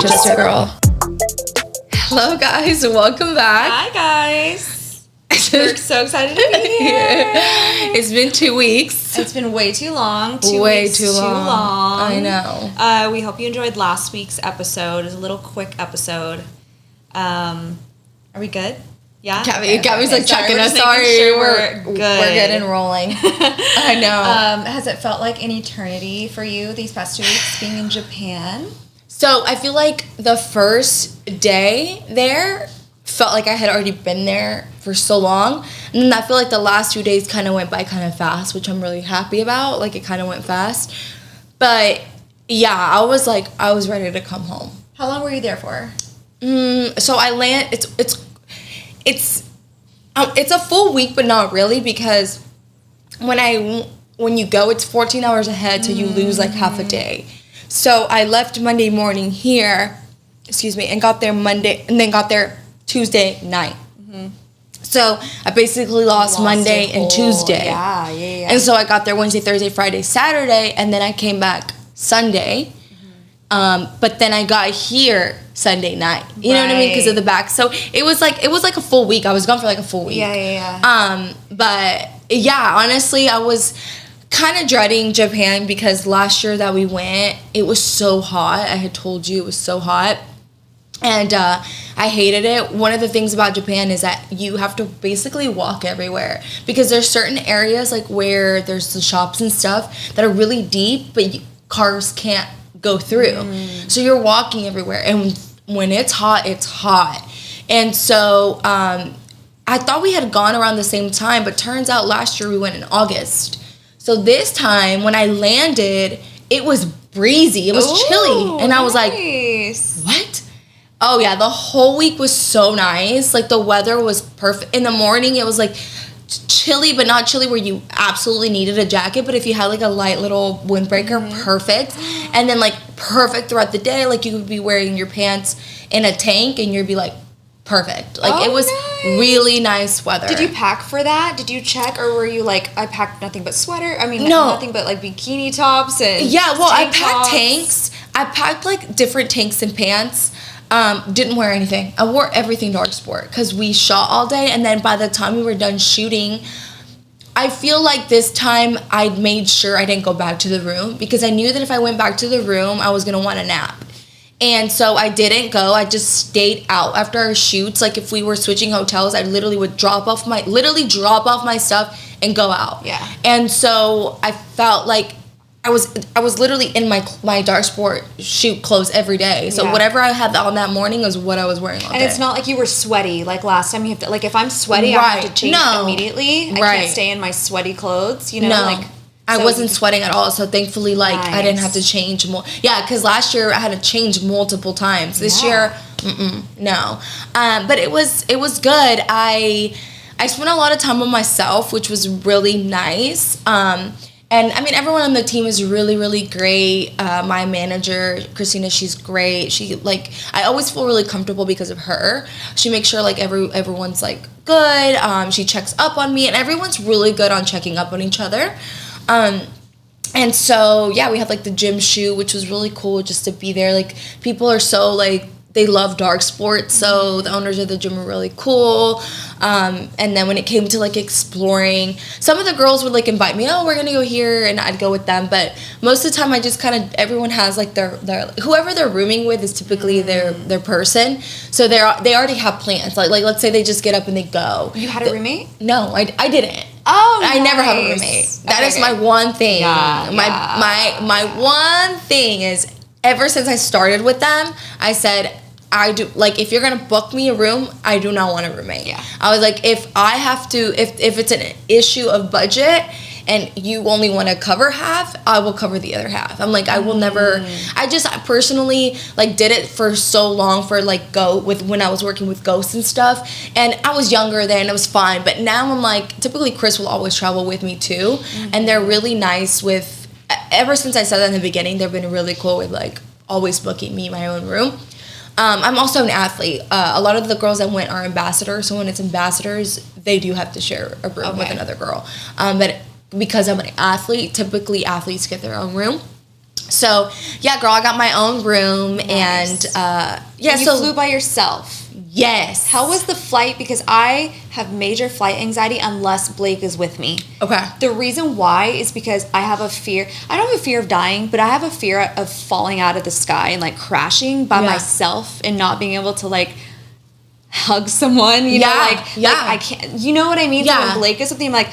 Just a girl. Hello guys, welcome back. Hi guys. We're so excited to be here. It's been 2 weeks. It's been way too long. Way too long. I know. We hope you enjoyed last week's episode. It was a little quick episode. Are we good? Yeah? Gabby's like checking us. Sorry, sure we're good. We're good and rolling. I know. Has it felt like an eternity for you these past 2 weeks being in Japan? So I feel like the first day there felt like I had already been there for so long. And then I feel like the last 2 days kind of went by kind of fast, which I'm really happy about. Like, it kind of went fast. But, yeah, I was ready to come home. How long were you there for? So I land, it's a full week, but not really, because when you go, it's 14 hours ahead, so you lose like half a day. So I left Monday morning here, and got there Monday, and then got there Tuesday night. Mm-hmm. So I basically lost Monday and Tuesday. Yeah. And so I got there Wednesday, Thursday, Friday, Saturday, and then I came back Sunday. Mm-hmm. But then I got here Sunday night. You know what I mean? Because of the back. So it was like a full week. I was gone for like a full week. Yeah. But yeah, honestly, I was kind of dreading Japan because last year that we went, it was so hot. I had told you it was so hot. And I hated it. One of the things about Japan is that you have to basically walk everywhere because there's certain areas like where there's the shops and stuff that are really deep, but cars can't go through. So you're walking everywhere. And when it's hot, it's hot. And so I thought we had gone around the same time, but turns out last year we went in August. So this time when I landed, it was breezy. It was chilly. And I was like, what? Oh, yeah, the whole week was so nice. Like, the weather was perfect. In the morning, it was, like, chilly, but not chilly where you absolutely needed a jacket. But if you had, like, a light little windbreaker, perfect. And then, like, perfect throughout the day. Like, you would be wearing your pants in a tank, and you'd be, like, perfect. Like, it was really nice weather. Did you pack for that? Did you check? Or were you, like, I packed nothing but sweater? I mean, no. Nothing but, like, bikini tops and I packed tanks. I packed, like, different tanks and pants. Didn't wear anything. I wore everything dark sport because we shot all day, and then by the time we were done shooting, I feel like this time I made sure I didn't go back to the room because I knew that if I went back to the room, I was going to want a nap. And so I didn't go. I just stayed out after our shoots. Like, if we were switching hotels, I literally would drop off my stuff and go out. Yeah. And so I felt like I was literally in my dark sport shoot clothes every day. So whatever I had on that morning was what I was wearing all day. And it's not like you were sweaty. Like last time, you have to, like, if I'm sweaty, I have to change immediately. I can't stay in my sweaty clothes. You know, like. I wasn't sweating at all, so thankfully, like, I didn't have to change more. Yeah, because last year I had to change multiple times. This year, no. But it was good. I spent a lot of time on myself, which was really nice. And, I mean, everyone on the team is really, really great. My manager, Christina, she's great. She, like, I always feel really comfortable because of her. She makes sure, like, everyone's, like, good. She checks up on me, and everyone's really good on checking up on each other. And so, yeah, we had, like, the gym shoot, which was really cool just to be there. Like, people are so, like, they love dark sports, so the owners of the gym were really cool. And then when it came to, like, exploring, some of the girls would, like, invite me, we're going to go here, and I'd go with them. But most of the time, I just kind of, everyone has, like, their whoever they're rooming with is typically their person. So they already have plans. Like, let's say they just get up and they go. You had a roommate? No, I didn't. Oh, I never have a roommate. That is my one thing. My one thing is, ever since I started with them, I said, I do, like, if you're going to book me a room, I do not want a roommate. Yeah. I was like, if I have to, if it's an issue of budget and you only want to cover half, I will cover the other half. I'm like, I will never, I personally, like, did it for so long for, like, when I was working with Ghosts and stuff. And I was younger then, it was fine. But now I'm like, typically Chris will always travel with me too. And they're really nice with, ever since I said that in the beginning, they've been really cool with, like, always booking me my own room. I'm also an athlete. A lot of the girls that went are ambassadors, so when it's ambassadors, they do have to share a room with another girl. But because I'm an athlete, typically athletes get their own room. So, yeah, girl, I got my own room. Nice. And, yeah, you flew by yourself. Yes. How was the flight? Because I have major flight anxiety unless Blake is with me. Okay. The reason why is because I have a fear. I don't have a fear of dying, but I have a fear of falling out of the sky and like crashing by myself and not being able to like hug someone. You know, like I can't. You know what I mean? Yeah. So when Blake is with me, I'm like,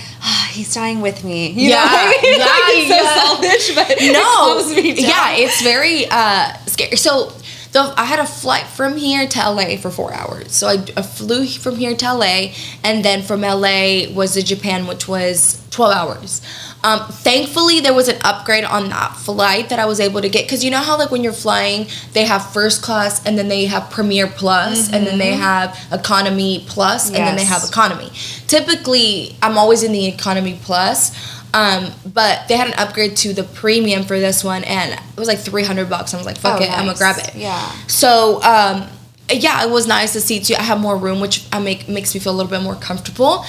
he's dying with me. You know what I mean? Like, it's so selfish, but it calms me down. Yeah, it's very scary. So. I had a flight from here to LA for 4 hours. So I flew from here to LA, and then from LA was to Japan, which was 12 hours. Thankfully, there was an upgrade on that flight that I was able to get. Because you know how, like, when you're flying, they have first class, and then they have Premier Plus, and then they have Economy Plus, and then they have Economy. Typically, I'm always in the Economy Plus. But they had an upgrade to the premium for this one, and it was like $300. I was like, fuck it, nice. I'm gonna grab it. Yeah. So, yeah, it was nice to see too. I have more room, which makes me feel a little bit more comfortable.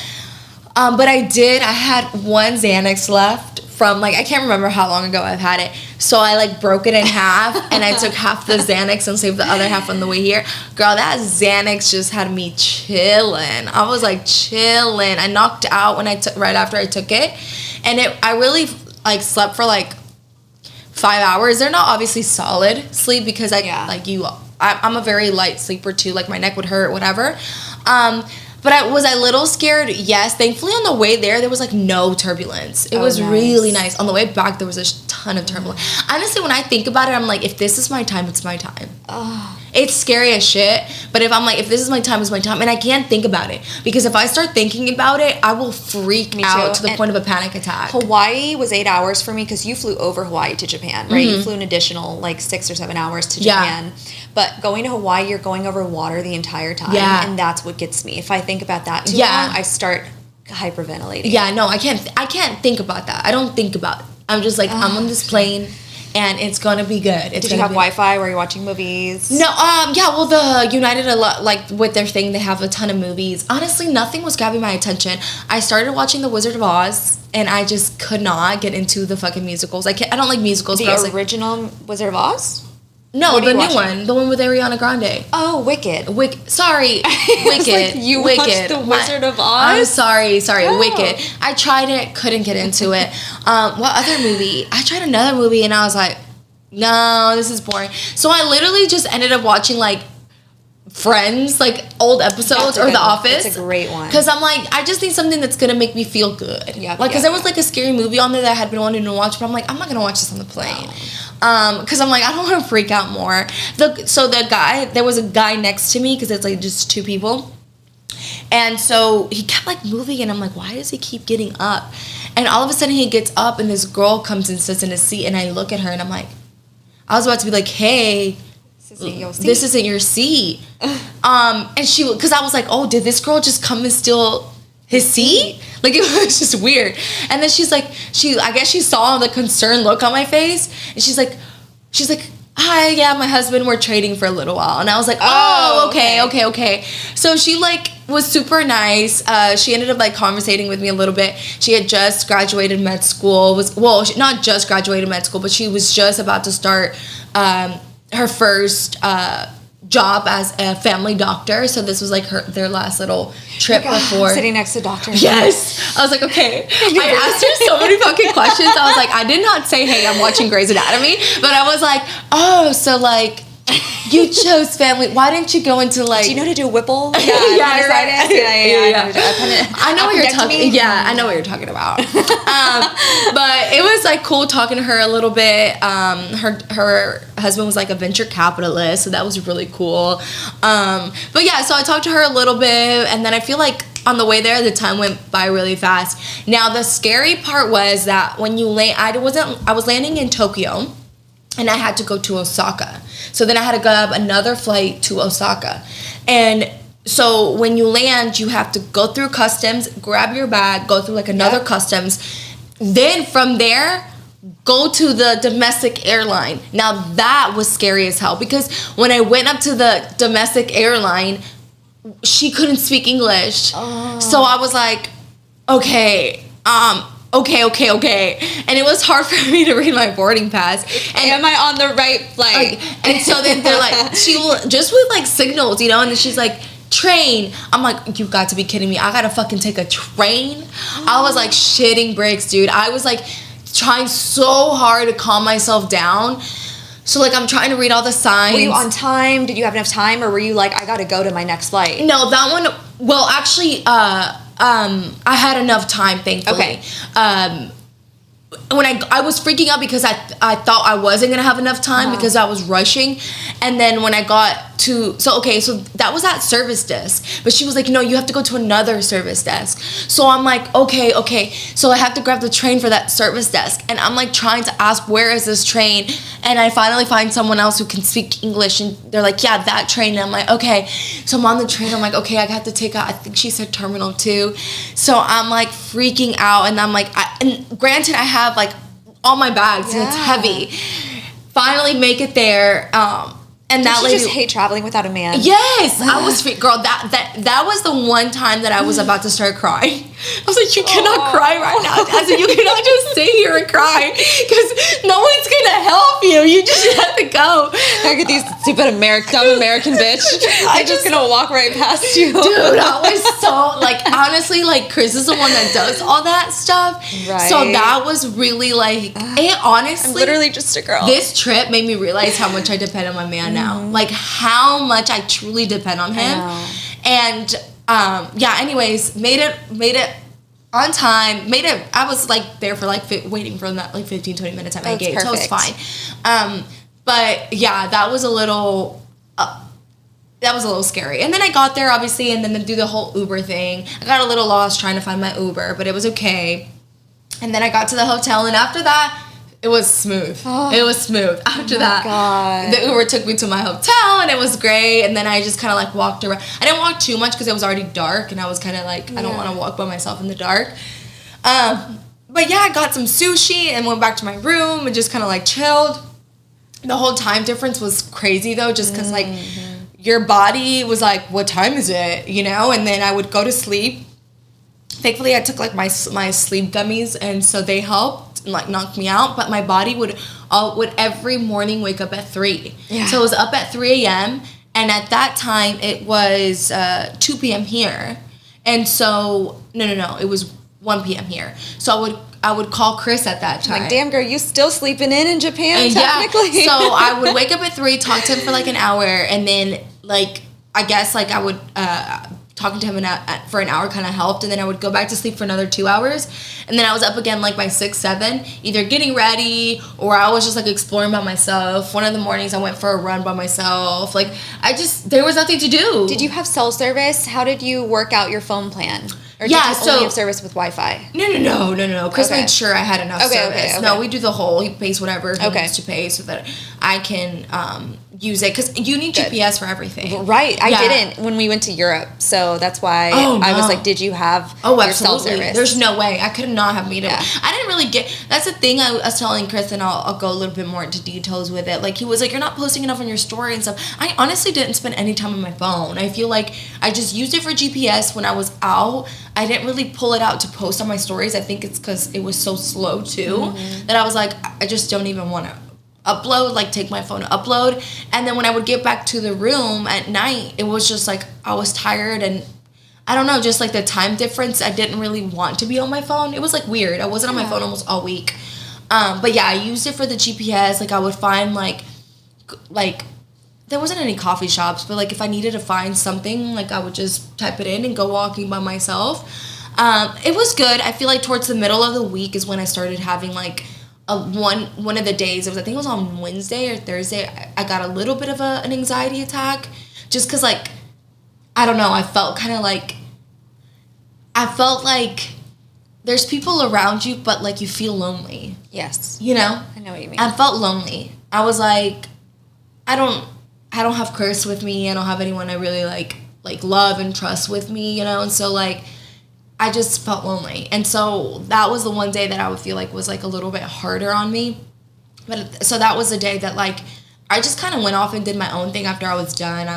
But I had one Xanax left from, like, I can't remember how long ago I've had it. So I, like, broke it in half, and I took half the Xanax and saved the other half on the way here. Girl, that Xanax just had me chilling. I was, like, chilling. I knocked out right after I took it. And I really, like, slept for, like, 5 hours. They're not obviously solid sleep because I'm a very light sleeper, too. Like, my neck would hurt, whatever. But was I a little scared? Yes. Thankfully, on the way there was, like, no turbulence. It was nice. Really nice. On the way back, there was a ton of turbulence. Honestly, when I think about it, I'm like, if this is my time, it's my time. Oh. It's scary as shit. But if I'm like, if this is my time, it's my time. And I can't think about it. Because if I start thinking about it, I will freak out to the point of a panic attack. Hawaii was 8 hours for me because you flew over Hawaii to Japan, right? Mm-hmm. You flew an additional, like, 6 or 7 hours to Japan. Yeah. But going to Hawaii, you're going over water the entire time. Yeah. And that's what gets me. If I think about that too long, I start hyperventilating. Yeah, no, I can't think about that. I don't think about it. I'm just like, I'm on this plane, and it's gonna be good. Did you have Wi-Fi? Were you watching movies? No, yeah, well, the United, a lot, like, with their thing, they have a ton of movies. Honestly, nothing was grabbing my attention. I started watching The Wizard of Oz, and I just could not get into the fucking musicals. I don't like musicals. The original Wizard of Oz? No, the new one. The one with Ariana Grande. Oh, Wicked. Sorry. Wicked. Like, you watched The Wizard of Oz? I'm sorry. Oh. Wicked. I tried it, couldn't get into it. What other movie? I tried another movie, and I was like, no, this is boring. So I literally just ended up watching, like, Friends, like, old episodes, or The Office. It's a great one. Because I'm like, I just need something that's going to make me feel good. Yeah. Like, because there was, like, a scary movie on there that I had been wanting to watch, but I'm like, I'm not going to watch this on the plane. Because I'm like, I don't want to freak out more. There was a guy next to me, because it's, like, just two people. And so he kept, like, moving, and I'm like, why does he keep getting up? And all of a sudden he gets up, and this girl comes and sits in his seat, and I look at her, and I'm like, I was about to be like, hey, this isn't your seat. And she, because I was like, oh, did this girl just come and steal his seat? Like, it was just weird. And then she's like, I guess she saw the concerned look on my face, and she's like, hi, yeah, my husband, we're trading for a little while. And I was like, oh, okay. So she, like, was super nice. She ended up, like, conversating with me a little bit. She had just graduated med school. Not just graduated med school, but she was just about to start her first job as a family doctor. So this was, like, their last little trip before. Sitting next to doctors. Yes. I was like, okay. I asked her so many fucking questions. I was like, I did not say, hey, I'm watching Grey's Anatomy. But I was like, oh, so, like, you chose family. Why didn't you go into, like... Do you know how to do a Whipple? Yeah. I know what you're talking... Yeah, I know what you're talking about. But it was, like, cool talking to her a little bit. Her husband was, like, a venture capitalist, so that was really cool. But, yeah, so I talked to her a little bit, and then I feel like on the way there, the time went by really fast. Now, the scary part was that when you land... I was landing in Tokyo, and I had to go to Osaka. So then I had to grab another flight to Osaka. And so when you land, you have to go through customs, grab your bag, go through, like, another customs. Then from there, go to the domestic airline. Now, that was scary as hell, because when I went up to the domestic airline, she couldn't speak English. Oh. So I was like, okay, okay. And it was hard for me to read my boarding pass. And am I on the right flight? And so then they're like, she will, just with like signals, you know, and then she's like, train. I'm like, you've got to be kidding me. I gotta fucking take a train. I was like shitting bricks, dude. I was like trying so hard to calm myself down. So like I'm trying to read all the signs. Were you on time? Did you have enough time, or were you like, I gotta go to my next flight? No, that one. Well, actually, I had enough time, thankfully. Okay. When I was freaking out because I thought I wasn't gonna have enough time because I was rushing, and then when I got to so that was at service desk, but she was like, no, you have to go to another service desk. So I'm like, okay, so I have to grab the train for that service desk, and I'm like trying to ask, where is this train? And I finally find someone else who can speak English, and they're like, yeah, that train. And I'm like, okay. So I'm on the train. I'm like, okay, I got to take out, I think she said Terminal 2. So I'm like freaking out, and I'm like, and granted, I have like all my bags and it's heavy. Finally make it there. And that lady just hate traveling without a man. Yes, I was girl. That was the one time that I was about to start crying. I was like, you cannot cry right now. I said, you cannot just sit here and cry because no one's gonna help you. You just have to go. Look at these stupid dumb American bitch. I'm just gonna walk right past you, dude. I was so like, honestly, like Chris is the one that does all that stuff. Right. So that was really like, and honestly, I'm literally just a girl. This trip made me realize how much I depend on my man now. Like how much I truly depend on him. And anyways, made it on time. I was like there for like waiting for that like 15-20 minutes at my gate. Perfect. So it was fine. But yeah, that was a little scary. And then I got there obviously, and then to do the whole Uber thing. I got a little lost trying to find my Uber, but it was okay. And then I got to the hotel, and after that, it was smooth. It was smooth. After that, the Uber took me to my hotel, and it was great. And then I just kind of like walked around. I didn't walk too much because it was already dark, and I was kind of like, I don't want to walk by myself in the dark. But yeah, I got some sushi and went back to my room and just kind of like chilled. The whole time difference was crazy though, just because like your body was like, what time is it? You know? And then I would go to sleep. Thankfully, I took like my sleep gummies, and so they helped. Like knocked me out, but my body would every morning wake up at 3. Yeah. So I was up at 3 a.m. and at that time it was 2 p.m. here, and so no, it was 1 p.m. here. So I would call Chris at that time. Like, damn girl, you still sleeping in Japan technically? Yeah. So I would wake up at 3, talk to him for like an hour, and then like I guess like I would. Talking to him for an hour kind of helped, and then I would go back to sleep for another 2 hours, and then I was up again like by 6, 7, either getting ready or I was just like exploring by myself. One of the mornings I went for a run by myself. Like there was nothing to do. Did you have cell service? How did you work out your phone plan? Or did you only have service with Wi-Fi? No. Chris made sure I had enough service. Okay. No, we do the whole. He pays whatever he needs to pay so that I can use it, because you need GPS for everything. Right. I didn't when we went to Europe, so that's why I was like, did you have your cell service? There's no way. I could not have made it. I didn't really get. That's the thing I was telling Chris, and I'll go a little bit more into details with it. Like he was like, you're not posting enough on your story and stuff. I honestly didn't spend any time on my phone. I feel like I just used it for GPS when I was out. I didn't really pull it out to post on my stories. I think it's because it was so slow too that I was like, I just don't even want to upload, like take my phone to upload. And then when I would get back to the room at night, it was just like I was tired, and I don't know, just like the time difference, I didn't really want to be on my phone. It was like weird. I wasn't on my phone almost all week. But yeah, I used it for the GPS. Like I would find like there wasn't any coffee shops, but like if I needed to find something, like I would just type it in and go walking by myself. It was good. I feel like towards the middle of the week is when I started having like one of the days. I think it was on Wednesday or Thursday. I got a little bit of an anxiety attack, just because like I don't know. I felt like there's people around you, but like you feel lonely. Yes. You know? I know what you mean. I felt lonely. I was like, I don't have Chris with me. I don't have anyone I really like love and trust with me, you know? And so like I just felt lonely. And so that was the one day that I would feel like was like a little bit harder on me. But so that was the day that like I just kind of went off and did my own thing after I was done.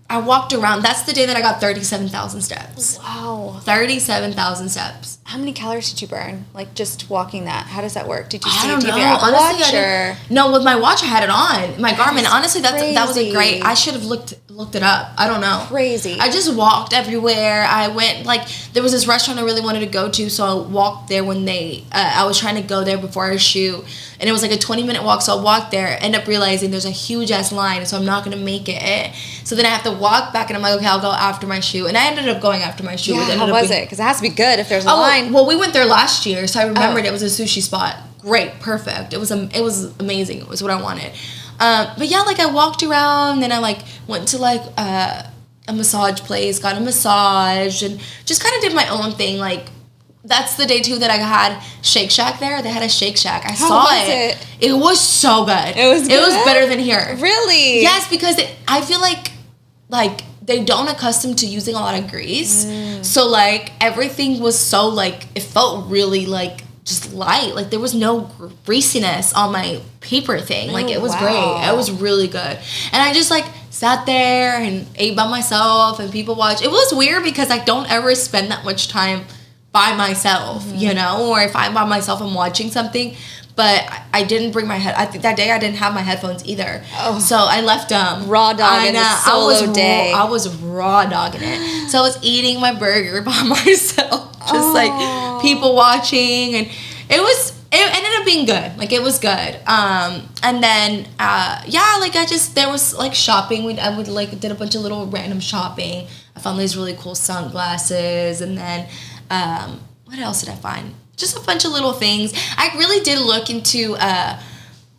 I walked around. That's the day that I got 37,000 steps. Wow. 37,000 steps. How many calories did you burn? Like, just walking that. How does that work? Did you I see don't do you know. have your Apple Honestly, Watch, or? No, with my watch I had it on. My Garmin. Honestly, that was a great. Crazy. I should have looked it up. I don't know. Crazy. I just walked everywhere. I went, like, there was this restaurant I really wanted to go to, so I walked there when I was trying to go there before our shoot, and it was like a 20-minute walk, so I walked there, end up realizing there's a huge ass line, so I'm not gonna make it. So then I have to walk back, and I'm like, okay, I'll go after my shoot, and I ended up going after my shoot. Yeah, how was it? Because it has to be good if there's a line. Well, we went there last year, so I remembered it was a sushi spot. Great, perfect. It was amazing. It was what I wanted. But yeah, like I walked around, and I like went to like a massage place, got a massage, and just kind of did my own thing. Like that's the day too that I had Shake Shack there. They had a Shake Shack. I saw it. It was so good. It was good? It was better than here. Really? Yes, because I feel like they don't accustom to using a lot of grease. So like everything was so like it felt really like just light. Like there was no greasiness on my paper thing. Like it was great. It was really good. And I just like sat there and ate by myself and people watched. It was weird because I don't ever spend that much time by myself, you know, or if I'm by myself I'm watching something. But I didn't bring my I think that day I didn't have my headphones either. Oh. So I left raw dogging the solo day. I was raw dogging it. So I was eating my burger by myself, just like people watching, and it ended up being good. Like it was good. And then there was like shopping. I would like did a bunch of little random shopping. I found these really cool sunglasses, and then what else did I find? Just a bunch of little things. I really did look into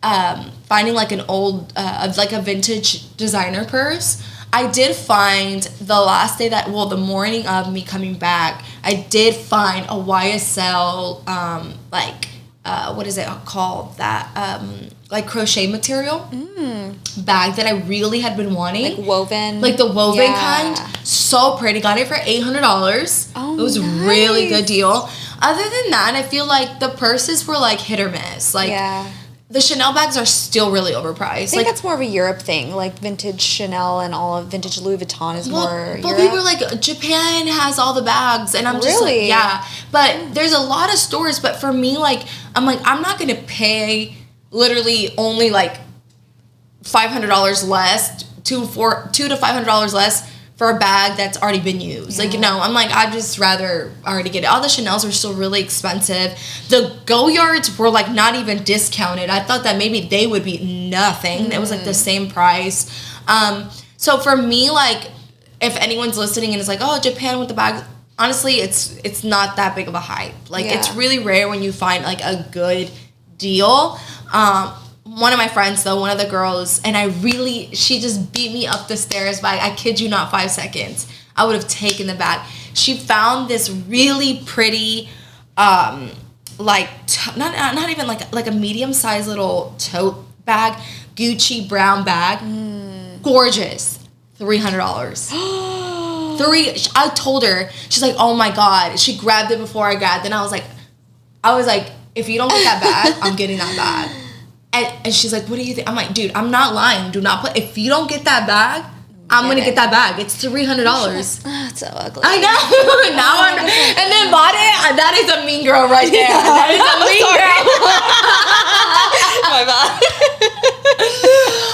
finding like an old, like a vintage designer purse. I did find the morning of me coming back, I did find a YSL, what is it called? That, like crochet material bag that I really had been wanting. Like woven? Like the woven kind. So pretty. Got it for $800. Oh, it was a really good deal. Other than that, I feel like the purses were like hit or miss. Like the Chanel bags are still really overpriced. I think that's more of a Europe thing. Like vintage Chanel and all of vintage Louis Vuitton is more Europe. But people are like, Japan has all the bags. And I'm just like, yeah. But there's a lot of stores. But for me, like, I'm not going to pay literally only like $500 less, $200 to $500 less for a bag that's already been used. Like, no, I'm like, I'd just rather already get it. All the Chanels are still really expensive. The Goyards were like not even discounted. I thought that maybe they would be nothing. It was like the same price. So for me, like, if anyone's listening and is like, oh, Japan with the bags, honestly, it's not that big of a hype. Like, it's really rare when you find like a good deal. One of my friends, though, one of the girls, and she just beat me up the stairs by, I kid you not, 5 seconds. I would have taken the bag. She found this really pretty, not even like a medium-sized little tote bag, Gucci brown bag. Gorgeous. $300. I told her, she's like, oh my God. She grabbed it before I grabbed it, and I was like, if you don't get that bag, I'm getting that bag. And she's like, what do you think? I'm like, dude, I'm not lying. Do not put, if you don't get that bag, I'm going to get that bag. It's $300. That's so ugly. I know. And then bought it. That is a mean girl right there. That is a mean girl. My bad.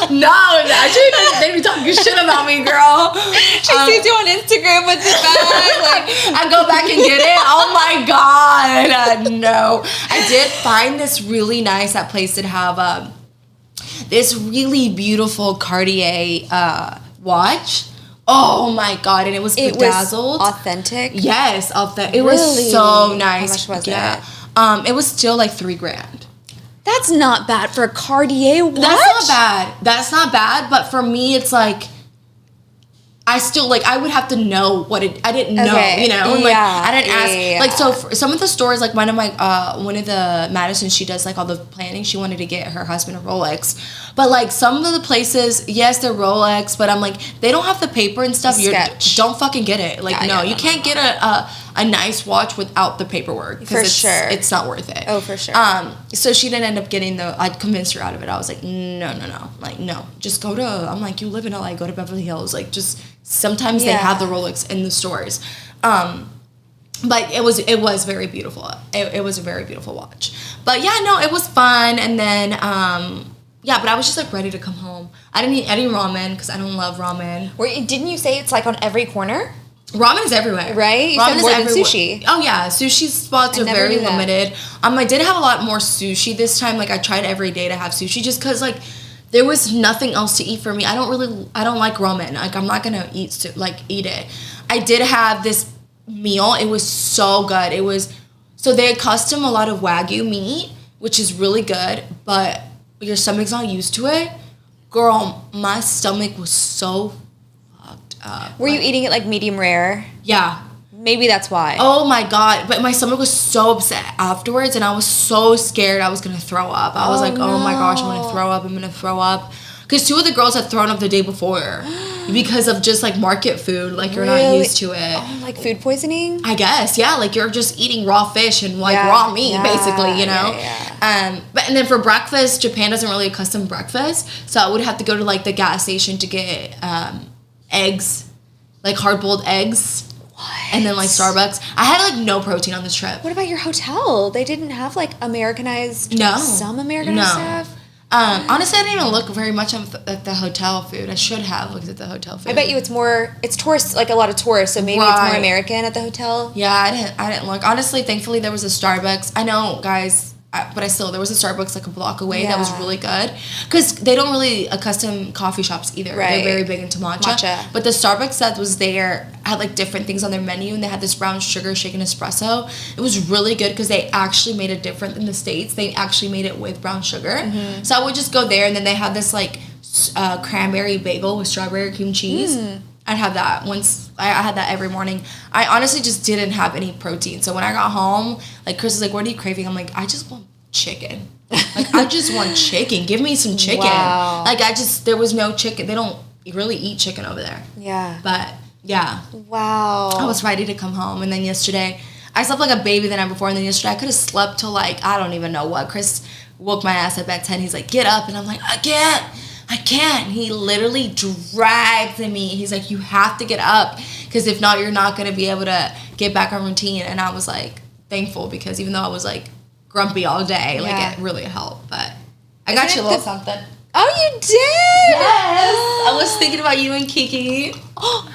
No, actually, they be talking shit about me, girl. She sees you on Instagram with the bag. Like, I go back and get it. Oh my God. No. I did find this really nice, that place that have this really beautiful Cartier watch. Oh my God. And it was bedazzled. It was authentic? Yes, authentic. It was so nice. How much was it? It was still like $3,000. That's not bad for a Cartier watch. That's not bad. But for me, it's like, I still, like, I would have to know I didn't know, you know? Like, I didn't ask. Like, so for some of the stores, like one of the Madison, she does like all the planning. She wanted to get her husband a Rolex. But like some of the places, yes, they're Rolex, but I'm like, they don't have the paper and stuff. Don't fucking get it. Like, you can't get a nice watch without the paperwork. For sure. It's not worth it. Oh, for sure. So she didn't end up getting I convinced her out of it. I was like, no. Like, no. Just go to, I'm like, you live in LA, go to Beverly Hills. Like, just, sometimes they have the Rolex in the stores. But it was very beautiful. It was a very beautiful watch. But yeah, no, it was fun. And then yeah, but I was just like ready to come home. I didn't eat any ramen because I don't love ramen. Didn't you say it's like on every corner? Ramen is everywhere. Right? You said more than sushi. Oh yeah, sushi spots are very limited. I did have a lot more sushi this time. Like I tried every day to have sushi just because like there was nothing else to eat for me. I don't like ramen. Like I'm not gonna eat it. I did have this meal. It was so good. So they custom a lot of Wagyu meat, which is really good, but your stomach's not used to it. Girl, my stomach was so fucked up. Were you eating it like medium rare? Yeah. Maybe that's why. Oh my God. But my stomach was so upset afterwards and I was so scared I was going to throw up. I was like, oh my gosh, I'm going to throw up. Because 2 of the girls had thrown up the day before because of just like market food. Like you're not used to it. Oh, like food poisoning? I guess, yeah. Like you're just eating raw fish and like raw meat, basically, you know? Yeah. And then for breakfast, Japan doesn't really accustom breakfast. So I would have to go to like the gas station to get eggs, like hard-boiled eggs. What? And then like Starbucks. I had like no protein on this trip. What about your hotel? They didn't have like Americanized, some Americanized stuff? Honestly, I didn't even look very much at the hotel food. I should have looked at the hotel food. I bet you it's tourists, like a lot of tourists, so maybe it's more American at the hotel. Yeah, I didn't look. Honestly, thankfully, there was a Starbucks. I know, guys, but there was a Starbucks like a block away that was really good. Because they don't really accustom coffee shops either. Right. They're very big into matcha. But the Starbucks that was there had like different things on their menu, and they had this brown sugar shaken espresso. It was really good because they actually made it different than the States. They actually made it with brown sugar. Mm-hmm. So I would just go there, and then they had this like cranberry bagel with strawberry cream cheese. I'd have that once. I had that every morning. I honestly just didn't have any protein. So when I got home, like Chris was like, "What are you craving?" I'm like, "I just want chicken. Like I just want chicken. Give me some chicken." Wow. Like there was no chicken. They don't really eat chicken over there. Yeah. But yeah. Wow. I was ready to come home, and then yesterday I slept like a baby the night before, and then yesterday I could have slept till like I don't even know what. Chris woke my ass up at 10. He's like, "Get up," and I'm like, I can't. He literally dragged me. He's like, "You have to get up because if not, you're not going to be able to get back on routine." And I was like thankful because even though I was like grumpy all day, like it really helped. But I got you a little something. Oh, you did? Yes. I was thinking about you and Kiki. Oh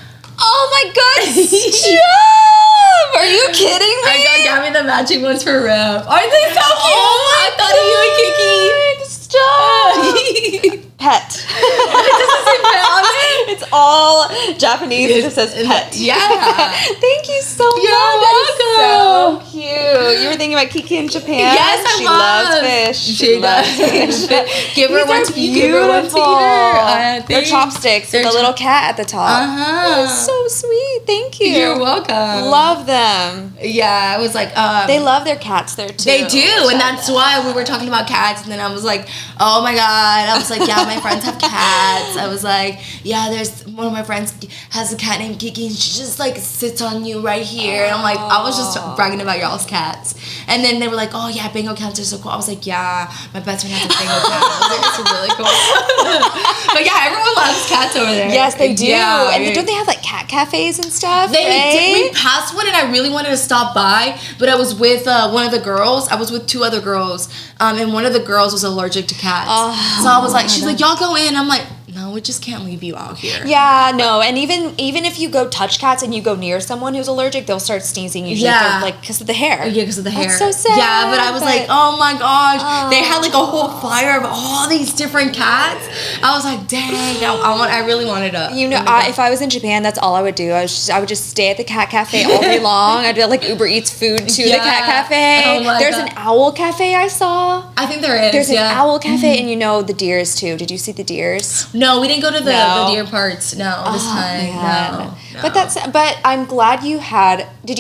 my God, stop! Are you kidding me? I got me the matching ones for Rip. Aren't they so cute? I thought of you and Kiki. Stop! Pet. It doesn't say pet on it. It's all Japanese. It just says pet. Yeah. Thank you so much. You're welcome. So cute. You were thinking about Kiki in Japan? Yes, She loves fish. She loves fish. Give her one to eat. Give her one to eat. They're chopsticks with a little cat at the top. Oh, so sweet. Thank you. You're welcome. Love them. Yeah, I was like, they love their cats there too. They do, and that's why we were talking about cats, and then I was like, oh my God. I was like, yeah, my friends have cats. I was like, yeah, there's one of my friends has a cat named Kiki, and she just like sits on you right here. And I'm like, I was just bragging about y'all's cats. And then they were like, oh yeah, Bengal cats are so cool. I was like, yeah, my best friend has a Bengal cat. I was like, it's really cool. But yeah, everyone loves cats over there. Yes, they do. Yeah, and don't they have like cat cafes and stuff? They did. We passed one, and I really wanted to stop by, but I was with one of the girls. I was with 2 other girls, and one of the girls was allergic to cats. So I was like, she's like, y'all go in. I'm like, no, we just can't leave you out here. Yeah, no, and even if you go touch cats and you go near someone who's allergic, they'll start sneezing usually, like because of the hair. Yeah, because of the hair. That's so sad. Yeah, but I was like, oh my gosh, they had like a whole flyer of all these different cats. I was like, dang, I really wanted to. You know, if I was in Japan, that's all I would do. I would just stay at the cat cafe all day long. I'd do like Uber Eats food to the cat cafe. There's an owl cafe I saw. I think there is. There's an owl cafe, and you know the deers too. Did you see the deers? No, we didn't go to the deer parts. No, this time. No. But I'm glad you had. You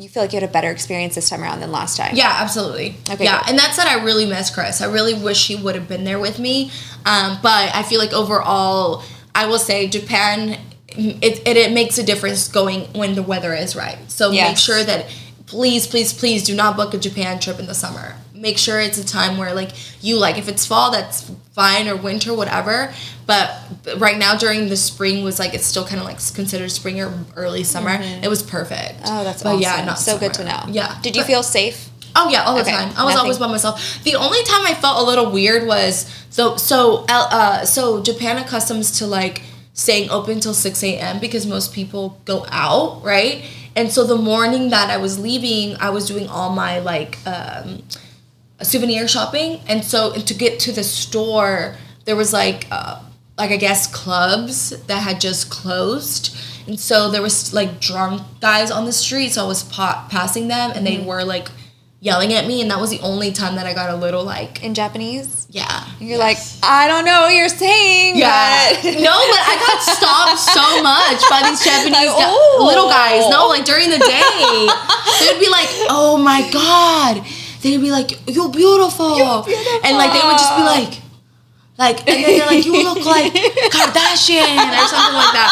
feel like you had a better experience this time around than last time? Yeah, absolutely. Okay. Yeah, and that said, I really miss Chris. I really wish he would have been there with me. But I feel like overall, I will say Japan. It makes a difference going when the weather is right. So make sure that please do not book a Japan trip in the summer. make sure it's a time where like you like, if it's fall, that's fine, or winter, whatever. But right now during the spring was like, it's still kind of like considered spring or early summer. It was perfect. Oh, that's awesome. Yeah, not so summer. Good to know. Yeah. Did you feel safe? Oh yeah, all the time. I was always by myself. The only time I felt a little weird was so Japan accustoms to like staying open till 6 a.m. because most people go out, right? And so the morning that I was leaving, I was doing all my like souvenir shopping, and so to get to the store, there was like I guess clubs that had just closed, and so there was like drunk guys on the street. So I was passing them, and they were like yelling at me, and that was the only time that I got a little like in Japanese. Yeah, you're like, I don't know what you're saying. Yeah, but. No, but I got stopped so much by these Japanese little guys. No, like during the day, they would be like, "Oh my god," they'd be like, "You're beautiful," and like they would just be like, and then they're like, "You look like Kardashian" or something like that.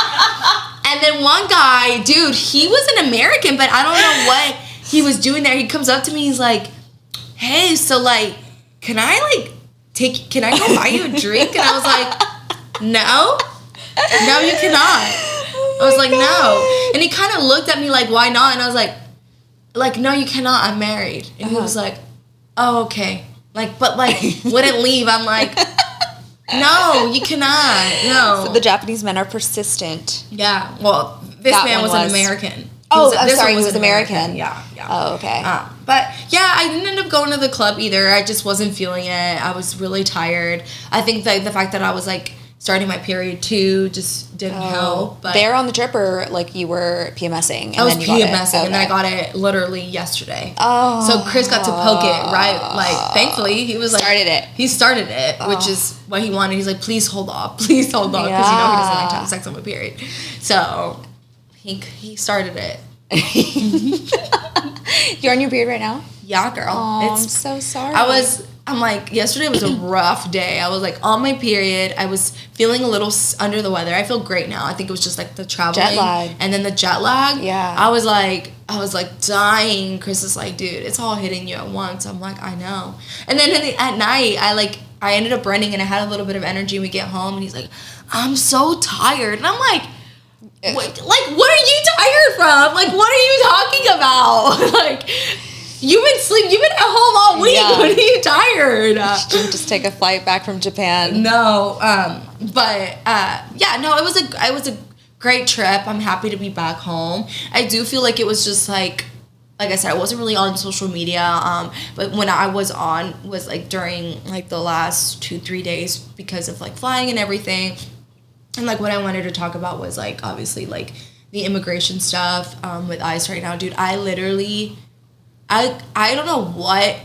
And then one guy, dude, he was an American, but I don't know what he was doing there. He comes up to me, he's like, "Hey, so like, can I go buy you a drink?" And I was like, no, you cannot. I was like, no. And he kind of looked at me like, why not? And I was like, no, you cannot. I'm married. And he was like, oh, okay. Like, but like, wouldn't leave. I'm like, no, you cannot. No. So the Japanese men are persistent. Yeah. Well, this man was an American. I'm sorry, he was American. Yeah. Oh, okay. But yeah, I didn't end up going to the club either. I just wasn't feeling it. I was really tired. I think that the fact that I was like starting my period too just didn't help. But they're on the trip, or like you were PMSing? And I was then you PMSing, and I got it literally yesterday. Oh. So Chris got to poke it, right? Like, thankfully, he was like... He started it, which is what he wanted. He's like, please hold off. Please hold off. Because he doesn't like to have sex on my period. So... He started it. You're on your period right now? Yeah, girl. Oh, I'm so sorry. I'm like, yesterday was a rough day. I was like on my period. I was feeling a little under the weather. I feel great now. I think it was just like the traveling. Jet lag. And then the jet lag. Yeah. I was like dying. Chris is like, dude, it's all hitting you at once. I'm like, I know. And then at night, I ended up running, and I had a little bit of energy. We get home, and he's like, I'm so tired. And I'm like, what are you tired from? Like, what are you talking about? Like, you've been at home all week. Yeah. What are you tired? Didn't just take a flight back from Japan. No, but it was a great trip. I'm happy to be back home. I do feel like it was just like I said, I wasn't really on social media. But when I was on was like during like the last 2-3 days because of like flying and everything. And, like, what I wanted to talk about was, like, obviously, like, the immigration stuff with ICE right now. Dude, I literally, I don't know what,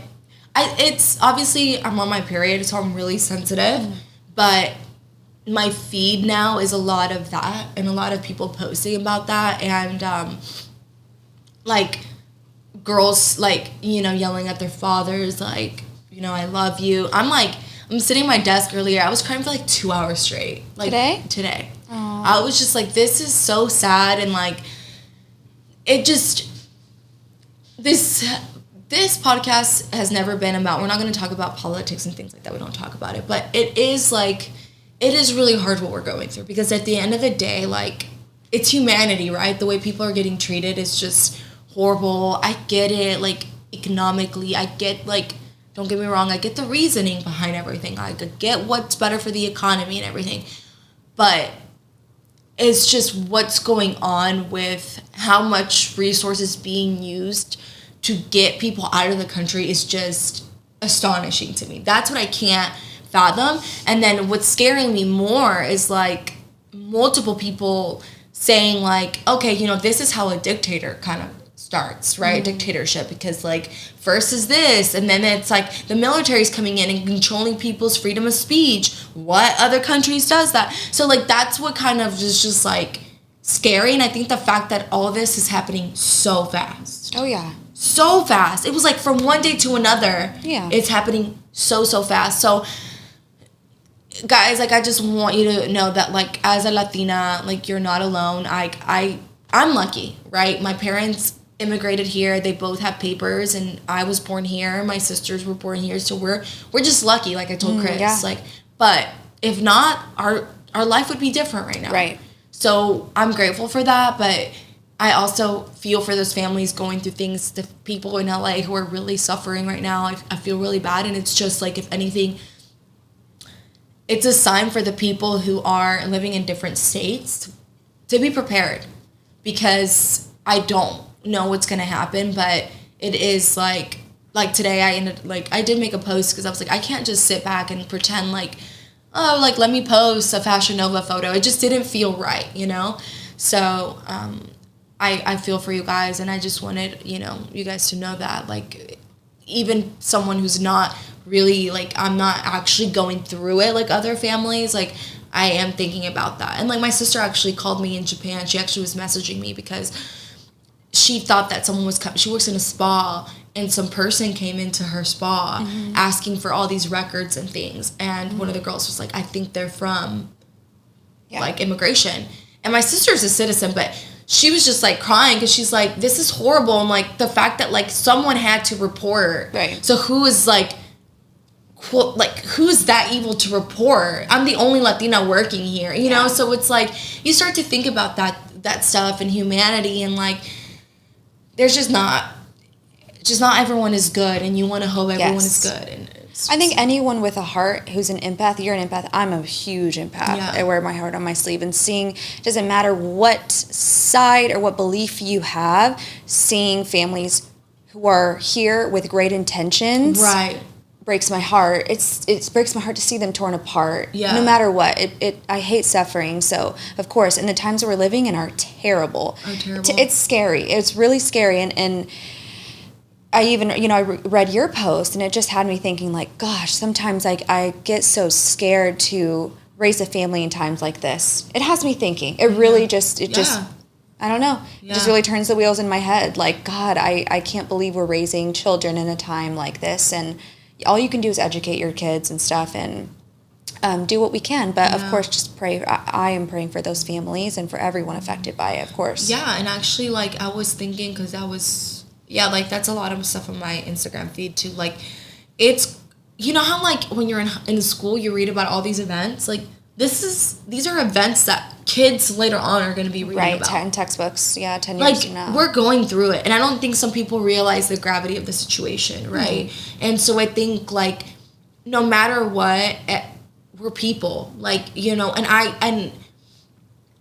it's, obviously, I'm on my period, so I'm really sensitive. But my feed now is a lot of that, and a lot of people posting about that. And, like, girls, like, you know, yelling at their fathers, like, you know, I love you. I'm sitting at my desk earlier. I was crying for like 2 hours straight. Like today. Aww. I was just like, this is so sad, and like, it just this podcast has never been about. We're not going to talk about politics and things like that. We don't talk about it, but it is really hard what we're going through, because at the end of the day, like, it's humanity, right? The way people are getting treated is just horrible. I get it, like, economically. I get, like, don't get me wrong, I get the reasoning behind everything. I get what's better for the economy and everything. But it's just what's going on with how much resources being used to get people out of the country is just astonishing to me. That's what I can't fathom. And then what's scaring me more is, like, multiple people saying, like, okay, you know, this is how a dictator kind of starts, right? Dictatorship, because like first is this, and then it's like the military's coming in and controlling people's freedom of speech. What other countries does that? So like that's what kind of is just like scary. And I think the fact that all of this is happening so fast. Oh yeah. So fast. It was like from one day to another. Yeah. It's happening so fast. So guys, like, I just want you to know that, like, as a Latina, like, you're not alone. I'm lucky, right? My parents, immigrated here. They both have papers, and I was born here. My sisters were born here, so we're just lucky. Like I told Chris, like, but if not, our life would be different right now. Right. So I'm grateful for that, but I also feel for those families going through things. The people in LA who are really suffering right now. I feel really bad, and it's just like, if anything, it's a sign for the people who are living in different states to be prepared, because I don't know what's gonna happen, but it is like today I did make a post because I was like, I can't just sit back and pretend like, oh, like, let me post a Fashion Nova photo. It just didn't feel right, you know? So I feel for you guys, and I just wanted, you know, you guys to know that, like, even someone who's not really, like, I'm not actually going through it like other families, like, I am thinking about that. And, like, my sister actually called me in Japan. She actually was messaging me because she thought that someone was coming. She works in a spa, and some person came into her spa asking for all these records and things. And one of the girls was like, I think they're from, like, immigration. And my sister's a citizen, but she was just, like, crying because she's like, this is horrible. And, like, the fact that, like, someone had to report. Right. So who is, like, who's that evil to report? I'm the only Latina working here, you know? So it's like, you start to think about that stuff and humanity, and, like, there's just not everyone is good, and you want to hope everyone is good. And I think anyone with a heart who's an empath, you're an empath. I'm a huge empath. Yeah. I wear my heart on my sleeve, and seeing, doesn't matter what side or what belief you have, seeing families who are here with great intentions, right, breaks my heart. It breaks my heart to see them torn apart. Yeah. No matter what. I hate suffering. So, of course, and the times that we're living in are terrible. It's scary. It's really scary. And I even, you know, I read your post, and it just had me thinking, like, gosh, sometimes I get so scared to raise a family in times like this. It has me thinking. It really just I don't know. It just really turns the wheels in my head. Like, God, I can't believe we're raising children in a time like this. And all you can do is educate your kids and stuff, and do what we can. But, of course, just pray. I am praying for those families and for everyone affected by it, of course. Yeah, and actually, like, I was thinking, because that was, like, that's a lot of stuff on my Instagram feed, too. Like, it's, you know how, like, when you're in school, you read about all these events? Like, these are events that kids later on are going to be reading about. Right, in textbooks, 10 years like, from now. We're going through it, and I don't think some people realize the gravity of the situation, right? And so I think, like, no matter what, we're people, like, you know, and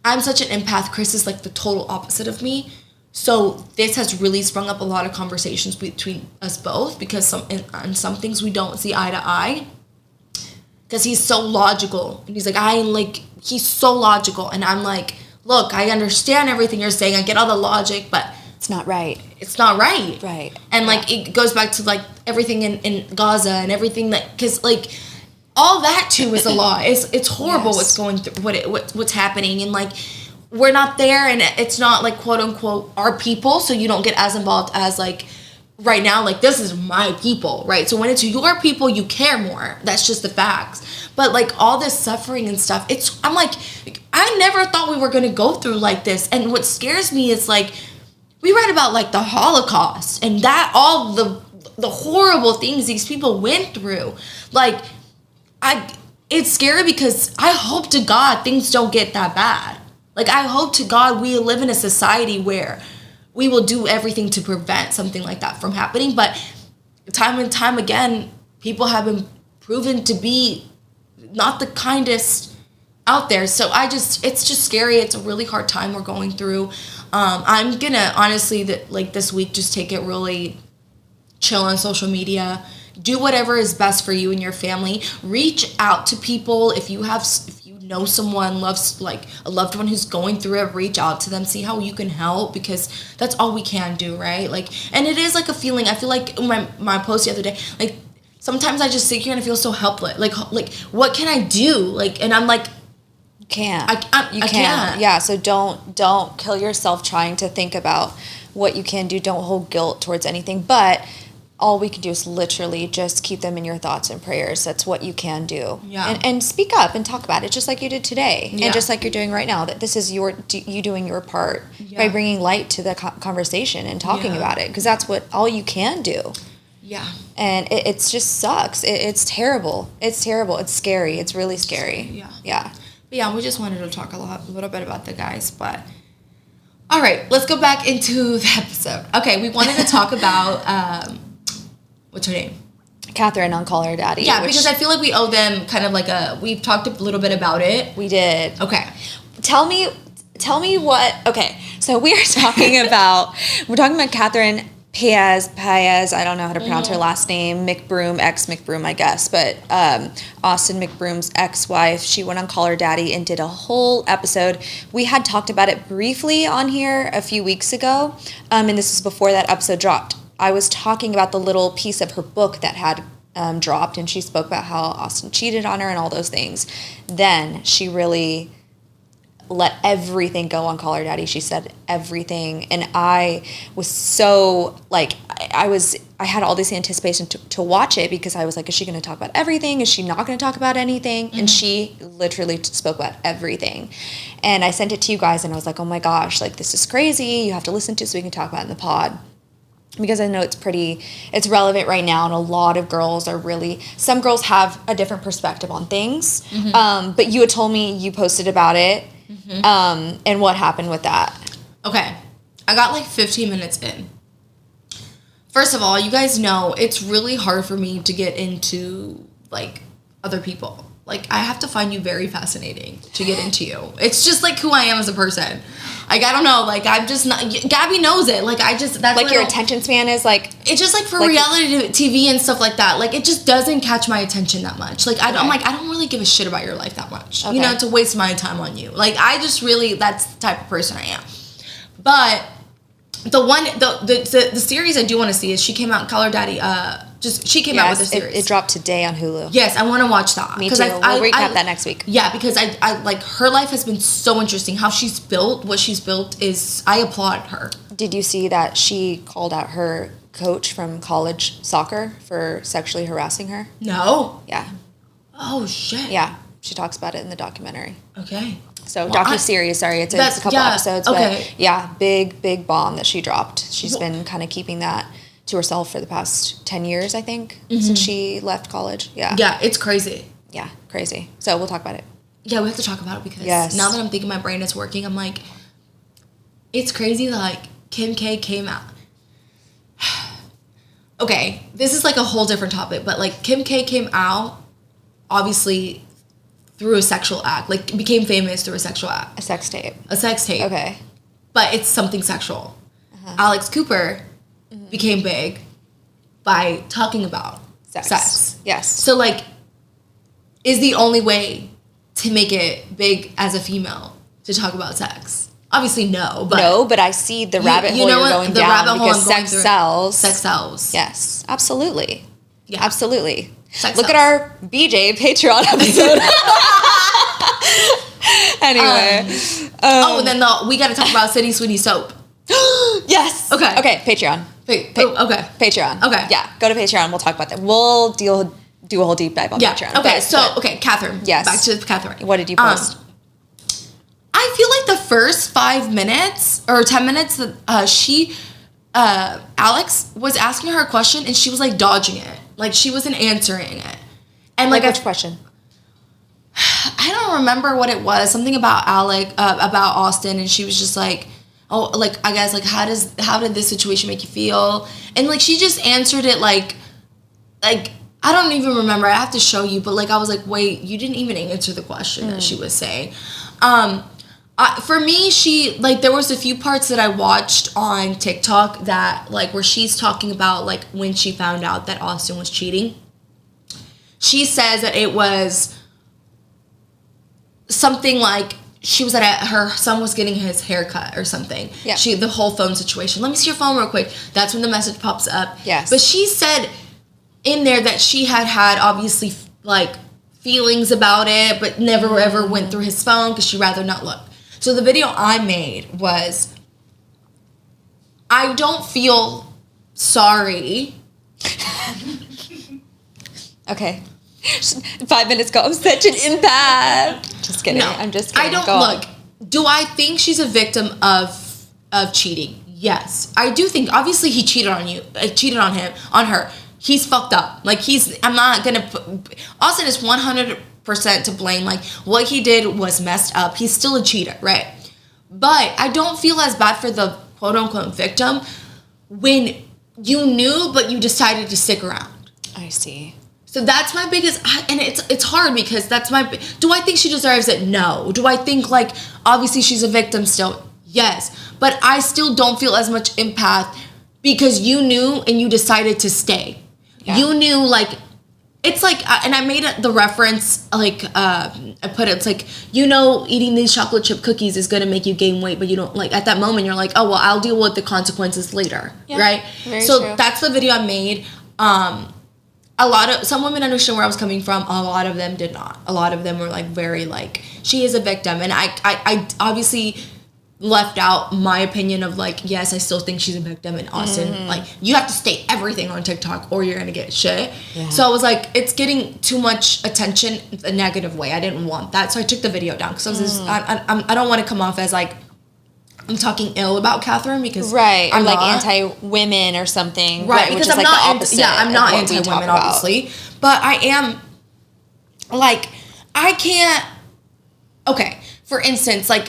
I'm such an empath. Chris is, like, the total opposite of me. So this has really sprung up a lot of conversations between us both, because on some things we don't see eye to eye. Because he's so logical. And he's like, he's so logical. And I'm like, look, I understand everything you're saying. I get all the logic, but it's not right. It's not right. Right. And, like, it goes back to, like, everything in Gaza and everything that, because, like, all that, too, is a lot. It's horrible what's going through, what's happening. And, like, we're not there, and it's not, like, quote unquote our people, so you don't get as involved as, like, right now, like, this is my people, right? So when it's your people, you care more. That's just the facts. But, like, all this suffering and stuff, I'm like, I never thought we were going to go through like this. And what scares me is, like, we read about, like, the Holocaust and that all the horrible things these people went through. Like, it's scary, because I hope to God things don't get that bad. Like, I hope to God we live in a society where we will do everything to prevent something like that from happening. But time and time again, people have been proven to be not the kindest out there. So it's just scary. It's a really hard time we're going through. I'm gonna honestly, this week, just take it really chill on social media. Do whatever is best for you and your family. Reach out to people. If you know someone loves, like, a loved one who's going through it, reach out to them, see how you can help, because that's all we can do, right? Like, and it is, like, a feeling. I feel like my post the other day, like, sometimes I just sit here and I feel so helpless. Like what can I do? Like, and I'm like, you can't. I can't. Yeah, so don't kill yourself trying to think about what you can do. Don't hold guilt towards anything. But all we can do is literally just keep them in your thoughts and prayers. That's what you can do. Yeah. And speak up and talk about it, just like you did today. Yeah. And just like you're doing right now. That this is you doing your part by bringing light to the conversation and talking about it. Because that's all you can do. Yeah. And it just sucks. It's terrible. It's terrible. It's scary. It's really scary. Yeah. Yeah. But yeah, we just wanted to talk a little bit about the guys, but... All right, let's go back into the episode. Okay, we wanted to talk about... what's her name? Catherine on Call Her Daddy. Yeah, because I feel like we owe them kind of like we've talked a little bit about it. We did. Okay. Tell me what, okay, so we're talking about Catherine Paiz, I don't know how to pronounce her last name, Mcbroom, ex-Mcbroom, I guess, but Austin Mcbroom's ex-wife, she went on Call Her Daddy and did a whole episode. We had talked about it briefly on here a few weeks ago, and this was before that episode dropped. I was talking about the little piece of her book that had dropped, and she spoke about how Austin cheated on her and all those things. Then she really let everything go on Call Her Daddy. She said everything, and I was so like I had all this anticipation to watch it, because I was like, is she going to talk about everything? Is she not going to talk about anything? Mm-hmm. And she literally spoke about everything. And I sent it to you guys, and I was like, oh my gosh, like this is crazy. You have to listen to it so we can talk about it in the pod. Because I know it's relevant right now, and a lot of girls some girls have a different perspective on things. Mm-hmm. But you had told me you posted about it. Mm-hmm. And what happened with that? Okay. I got like 15 minutes in. First of all, you guys know it's really hard for me to get into like other people. Like, I have to find you very fascinating to get into you. It's just like who I am as a person. Like, I don't know. Like, I'm just not... Gabby knows it. Like, that's like your attention span is like... It's just like for reality TV and stuff like that. Like, it just doesn't catch my attention that much. Like, I'm like, I don't really give a shit about your life that much. Okay. You know, to waste my time on you. Like, I just really... That's the type of person I am. But the series I do want to see is she came out in Call Her Daddy... she came out with a series. It dropped today on Hulu. Yes, I want to watch that. Me too. We'll recap that next week. Yeah, because I like her life has been so interesting. How she's built, what she's built is, I applaud her. Did you see that she called out her coach from college soccer for sexually harassing her? No. Yeah. Oh, shit. Yeah, she talks about it in the documentary. Okay. So, docu-series, sorry, it's a couple episodes, okay. But yeah, big bomb that she dropped. She's been kind of keeping that to herself for the past 10 years, I think, since she left college. Yeah. Yeah, it's crazy. Yeah, crazy. So we'll talk about it. Yeah, we have to talk about it, because now that I'm thinking my brain is working, I'm like, it's crazy that, like, Kim K came out. Okay, this is like a whole different topic, but like Kim K came out, obviously, through a sexual act. Like, became famous through a sexual act. A sex tape. A sex tape. Okay. But it's something sexual. Alex Cooper became big by talking about sex. Yes. So, like, is the only way to make it big as a female to talk about sex? Obviously, no. But I see the rabbit hole you're going down, because sex sells. Sex sells. Yes, absolutely. Yeah. Absolutely. Sex Look sells. at our BJ Patreon episode. Anyway. And then we got to talk about City Sweetie Soap. Yes. Okay, Patreon. Okay. Patreon. Okay. Yeah, go to Patreon. We'll talk about that. We'll do a whole deep dive on Patreon. Okay, Catherine. Yes. Back to Catherine. What did you post? I feel like the first 5 minutes or 10 minutes that Alex was asking her a question, and she was like dodging it. Like, she wasn't answering it. And like which question? I don't remember what it was. Something about about Austin, and she was just like, oh, like, I guess, like, how did this situation make you feel? And like, she just answered it like I don't even remember. I have to show you, but like, I was like, wait, you didn't even answer the question that she was saying. For me, she, like, there was a few parts that I watched on TikTok that, like, where she's talking about, like, when she found out that Austin was cheating. She says that it was something like she was her son was getting his hair cut or something. Yeah. The whole phone situation. Let me see your phone real quick. That's when the message pops up. Yes. But she said in there that she had obviously, like, feelings about it, but never ever went through his phone because she'd rather not look. So the video I made was, I don't feel sorry Okay. 5 minutes ago, I'm such an empath. Just kidding. No, I'm just kidding. I don't look. Do I think she's a victim of cheating? Yes, I do think. Obviously, he cheated on you. Cheated on her. He's fucked up. Like I'm not gonna. Austin is 100% to blame. Like what he did was messed up. He's still a cheater, right? But I don't feel as bad for the quote unquote victim when you knew but you decided to stick around. I see. So that's my biggest, and it's hard because do I think she deserves it? No. Do I think, like, obviously she's a victim still? Yes. But I still don't feel as much empath because you knew and you decided to stay. Yeah. You knew, like, it's like, and I made the reference, like, I put it, it's like, eating these chocolate chip cookies is going to make you gain weight, but you don't, like, at that moment, you're like, oh, well, I'll deal with the consequences later, right? Very true. That's the video I made. Some women understood where I was coming from. A lot of them did not. A lot of them were like very like, she is a victim. And I obviously left out my opinion of like, yes, I still think she's a victim. And Austin, like, you have to state everything on TikTok or you're going to get shit. Yeah. So I was like, it's getting too much attention in a negative way. I didn't want that. So I took the video down because I don't want to come off as like, I'm talking ill about Catherine because I'm like anti-women or something, right? Because I'm not, I'm not anti-women, obviously, but I am like, I can't. Okay, for instance, like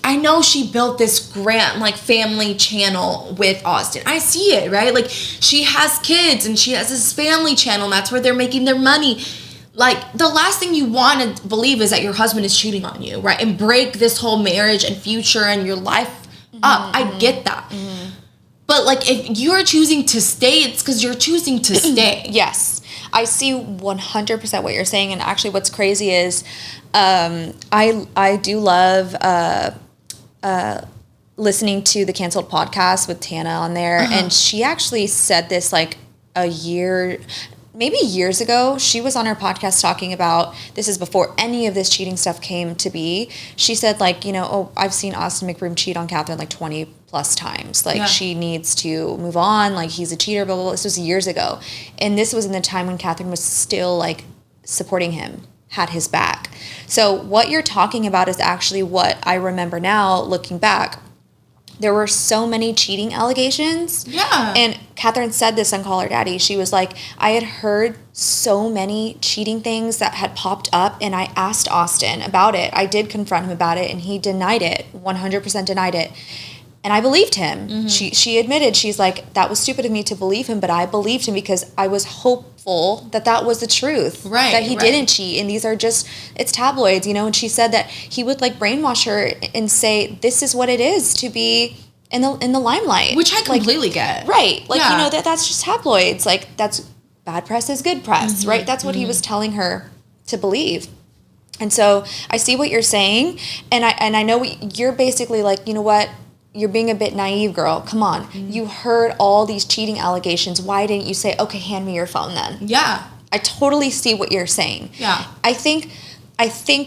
I know she built this grand like family channel with Austin. I see it, right? Like she has kids and she has this family channel, and that's where they're making their money. Like, the last thing you want to believe is that your husband is cheating on you, right? And break this whole marriage and future and your life up. I get that. But, like, if you're choosing to stay, it's because you're choosing to stay. Yes. I see 100% what you're saying. And actually what's crazy is I do love listening to the Canceled podcast with Tana on there. And she actually said this, like, maybe years ago. She was on her podcast talking about, this is before any of this cheating stuff came to be. She said, like, I've seen Austin Mcbroom cheat on Catherine like 20 plus times. Like, she needs to move on. Like, he's a cheater, blah, blah, blah. This was years ago. And this was in the time when Catherine was still, like, supporting him, had his back. So what you're talking about is actually what I remember now, looking back. There were so many cheating allegations. Yeah. And Catherine said this on Call Her Daddy. She was like, I had heard so many cheating things that had popped up, and I asked Austin about it. I did confront him about it, and he denied it, 100% denied it. And I believed him. She admitted, she's like, that was stupid of me to believe him, but I believed him because I was hopeful that was the truth. Right. That he didn't cheat. And these are just, it's tabloids, and she said that he would like brainwash her and say, this is what it is to be in the limelight. Which I completely get. Right. Like, that's just tabloids. Like, that's bad press is good press, right? That's what he was telling her to believe. And so I see what you're saying. And I know you're basically like, you know what? You're being a bit naive, girl. Come on. You heard all these cheating allegations. Why didn't you say, okay, hand me your phone then? Yeah. I totally see what you're saying. Yeah. I think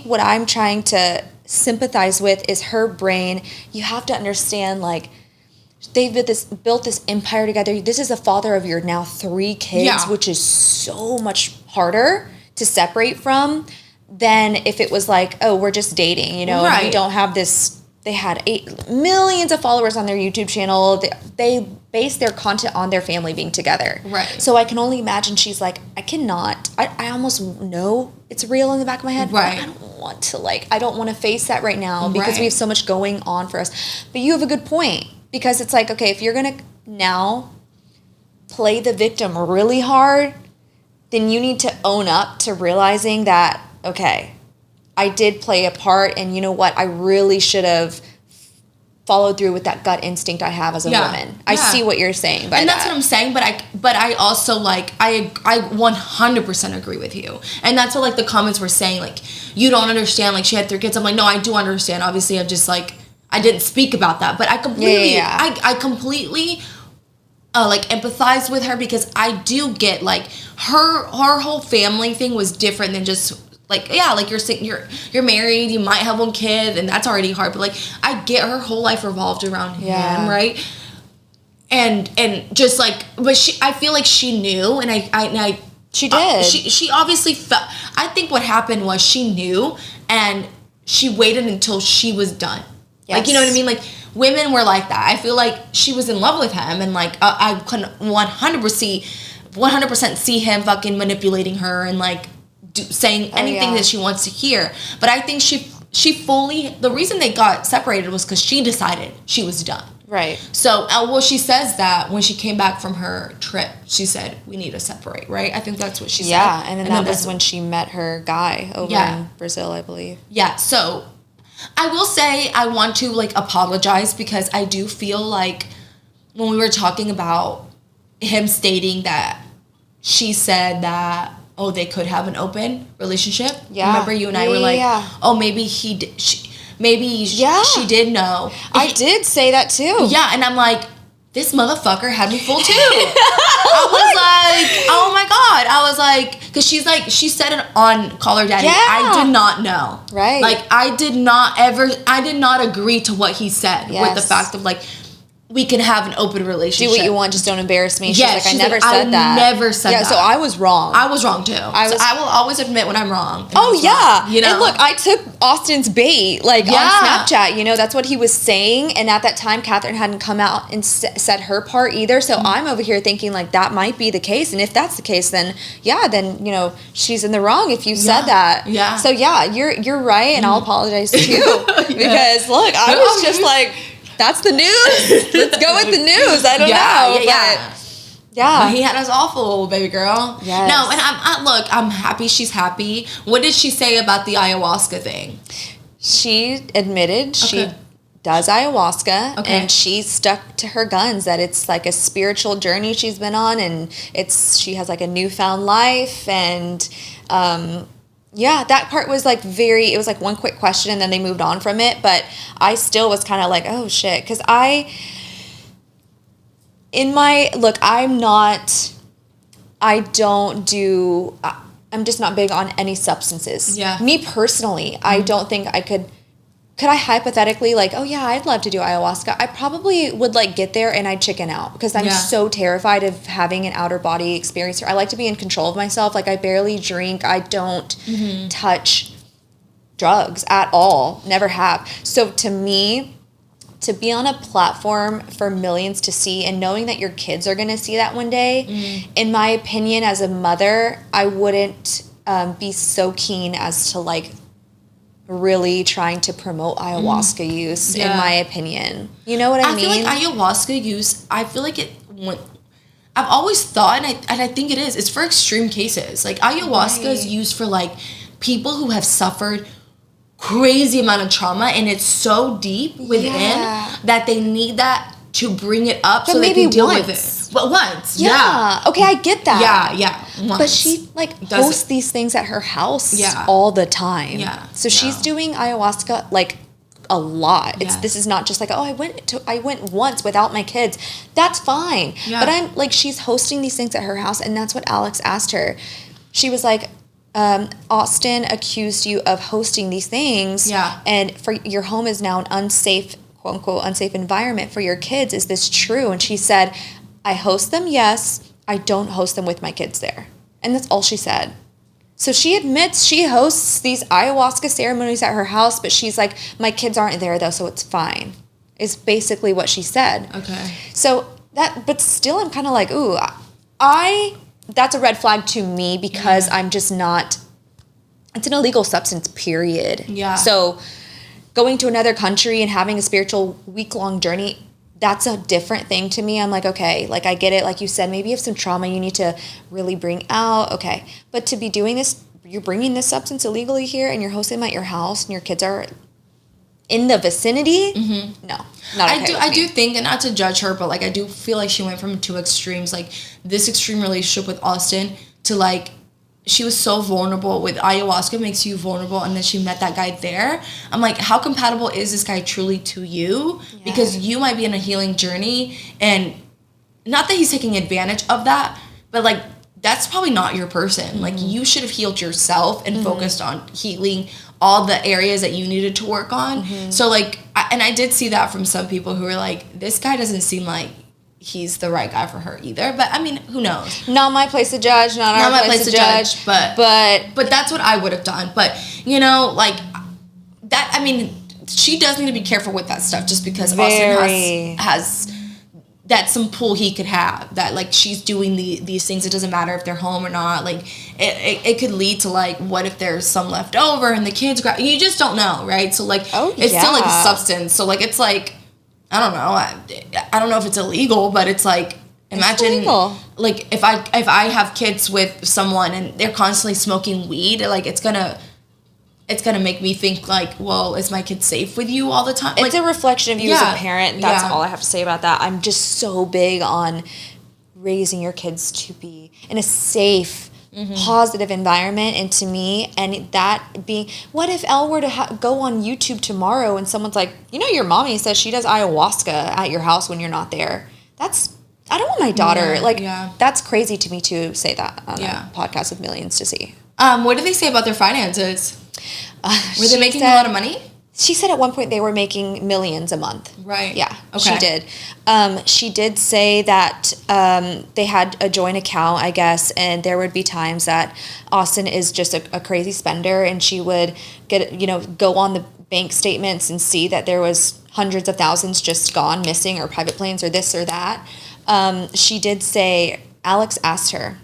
what I'm trying to sympathize with is her brain. You have to understand, like, they've built this empire together. This is the father of your now 3 kids, which is so much harder to separate from than if it was like, oh, we're just dating, and we don't have this. They had millions of followers on their YouTube channel. They base their content on their family being together. Right. So I can only imagine she's like, I cannot. I almost know it's real in the back of my head. Right. I don't want to face that right now because we have so much going on for us. But you have a good point because it's like, okay, if you're going to now play the victim really hard, then you need to own up to realizing that, okay, I did play a part, and you know what? I really should have followed through with that gut instinct I have as a woman. I see what you're saying by that. And that's what I'm saying, but I also, like, I 100% agree with you. And that's what, like, the comments were saying, like, you don't understand, like, she had 3 kids. I'm like, no, I do understand. Obviously, I've just, like, I didn't speak about that, but I completely, I completely, like, empathize with her because I do get, like, her whole family thing was different than just, like, like you're married, you might have 1 kid, and that's already hard. But, like, I get her whole life revolved around him, right? And just, like, but I feel like she knew, and I She did. She obviously felt. I think what happened was she knew, and she waited until she was done. Yes. Like, you know what I mean? Like, women were like that. I feel like she was in love with him, and like I couldn't 100% see him fucking manipulating her and like saying anything that she wants to hear. But I think she fully, the reason they got separated was because she decided she was done. Right. So, well, she says that when she came back from her trip, she said, we need to separate, right? I think that's what she said. Yeah, and then that was when she met her guy over in Brazil, I believe. Yeah, so I will say I want to, like, apologize because I do feel like when we were talking about him stating that she said that, oh, they could have an open relationship. Yeah. Remember you and I were like, oh, maybe she did know. I did say that too. Yeah, and I'm like, this motherfucker had me fooled too. I was like, oh my God. I was like, because she said it on Call Her Daddy. Yeah. I did not know. Right. Like, I did not agree to what he said with the fact of like, we can have an open relationship. Do what you want, just don't embarrass me. She's like, I never said that. I never said that. Yeah, so I was wrong. I was wrong too. I will always admit when I'm wrong. Oh yeah. Wrong, you know? And look, I took Austin's bait, like on Snapchat, you know, that's what he was saying. And at that time, Catherine hadn't come out and said her part either. So I'm over here thinking like that might be the case. And if that's the case, then you know, she's in the wrong if you said that. Yeah. So yeah, you're right. And I'll apologize too. Because look, I was just like, that's the news. Let's go with the news. I don't know. Yeah. But he had us awful, baby girl. Yes. No, and I'm happy she's happy. What did she say about the ayahuasca thing? She admitted she does ayahuasca and she stuck to her guns that it's like a spiritual journey she's been on, and she has like a newfound life, and yeah, that part was like it was like one quick question and then they moved on from it. But I still was kind of like, oh shit. Because I'm just not big on any substances. Yeah. Me personally, I don't think I could I hypothetically like, oh yeah, I'd love to do ayahuasca. I probably would like get there and I'd chicken out because I'm so terrified of having an outer body experience. I like to be in control of myself. Like I barely drink. I don't touch drugs at all. Never have. So to me, to be on a platform for millions to see and knowing that your kids are going to see that one day, in my opinion, as a mother, I wouldn't be so keen as to like really trying to promote ayahuasca use, in my opinion. You know what I mean? I feel like ayahuasca use, I feel like I've always thought, and I think it's for extreme cases. Like ayahuasca is used for like people who have suffered crazy amount of trauma, and it's so deep within that they need that to bring it up so they can deal with it. Well, once. Yeah. Okay, I get that. Yeah. Once. But she hosts these things at her house all the time. Yeah. So she's doing ayahuasca like a lot. This is not just like, oh, I went once without my kids. That's fine. Yeah. But I'm like, she's hosting these things at her house, and that's what Alex asked her. She was like, Austin accused you of hosting these things. Yeah. And for your home is now an unsafe, quote unquote, unsafe environment for your kids. Is this true? And she said, I host them, yes. I don't host them with my kids there. And that's all she said. So she admits she hosts these ayahuasca ceremonies at her house, but she's like, my kids aren't there though, so it's fine. Is basically what she said. Okay. So but still I'm kind of like, ooh, that's a red flag to me because I'm just not, it's an illegal substance, period. Yeah. So going to another country and having a spiritual week-long journey, that's a different thing to me. I'm like, okay, like I get it. Like you said, maybe you have some trauma you need to really bring out. Okay. But to be doing this, you're bringing this substance illegally here and you're hosting them at your house and your kids are in the vicinity. No, not okay. I do think, and not to judge her, but like I do feel like she went from two extremes, like this extreme relationship with Austin to like she was so vulnerable with ayahuasca makes you vulnerable, and then she met that guy there. I'm like, how compatible is this guy truly to you? Yeah. Because you might be in a healing journey, and not that he's taking advantage of that, but like that's probably not your person. Like you should have healed yourself and focused on healing all the areas that you needed to work on. So like, I did see that from some people who were like, this guy doesn't seem like he's the right guy for her either. But I mean, who knows? Not my place to judge. Not our place to judge. But that's what I would have done. But like that. I mean, she does need to be careful with that stuff, just because Austin has that's some pull he could have. That like she's doing these things. It doesn't matter if they're home or not. Like it could lead to like, what if there's some left over and the kids you just don't know, right? So like it's still like a substance. So like it's like, I don't know. I don't know if it's illegal, but it's like, imagine like if I have kids with someone and they're constantly smoking weed, like it's gonna make me think like, well, is my kid safe with you all the time? It's a reflection of you as a parent. That's all I have to say about that. I'm just so big on raising your kids to be in a safe, positive environment. And to me, and that being, what if Elle were to go on YouTube tomorrow and someone's like, your mommy says she does ayahuasca at your house when you're not there. I don't want my daughter, that's crazy to me to say that on a podcast with millions to see. What did they say about their finances? Were they making a lot of money? She said at one point they were making millions a month. Right. Yeah, okay. She did. She did say that they had a joint account, I guess, and there would be times that Austin is just a crazy spender, and she would go on the bank statements and see that there was hundreds of thousands just gone missing, or private planes, or this or that. She did say, Alex asked her,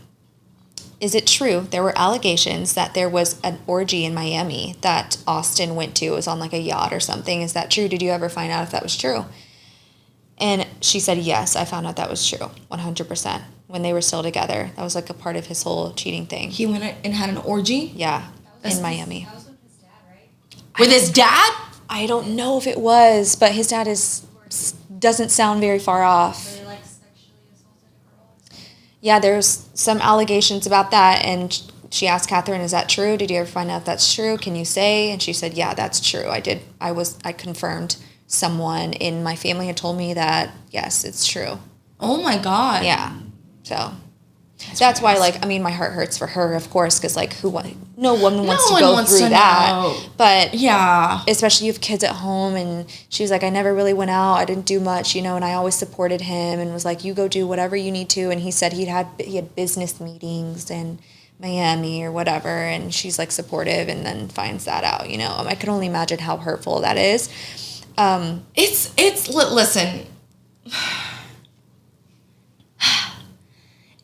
is it true there were allegations that there was an orgy in Miami that Austin went to? It was on like a yacht or something. Is that true? Did you ever find out if that was true? And she said, yes, I found out that was true, 100%. When they were still together. That was like a part of his whole cheating thing. He went and had an orgy? Yeah, in Miami. That was with his dad, right? With his dad? I don't know if it was, but his dad doesn't sound very far off. Yeah, there's some allegations about that, and she asked Catherine, is that true? Did you ever find out if that's true? Can you say? And she said, yeah, that's true. I confirmed someone in my family had told me that, yes, it's true. Oh my God. Yeah. So that's why, like, I mean, my heart hurts for her, of course, because, like, no woman wants to go through that. Know. But, yeah. Especially you have kids at home, and she was like, I never really went out. I didn't do much, and I always supported him and was like, you go do whatever you need to. And he said he had business meetings in Miami or whatever, and she's, like, supportive, and then finds that out, I can only imagine how hurtful that is. Listen.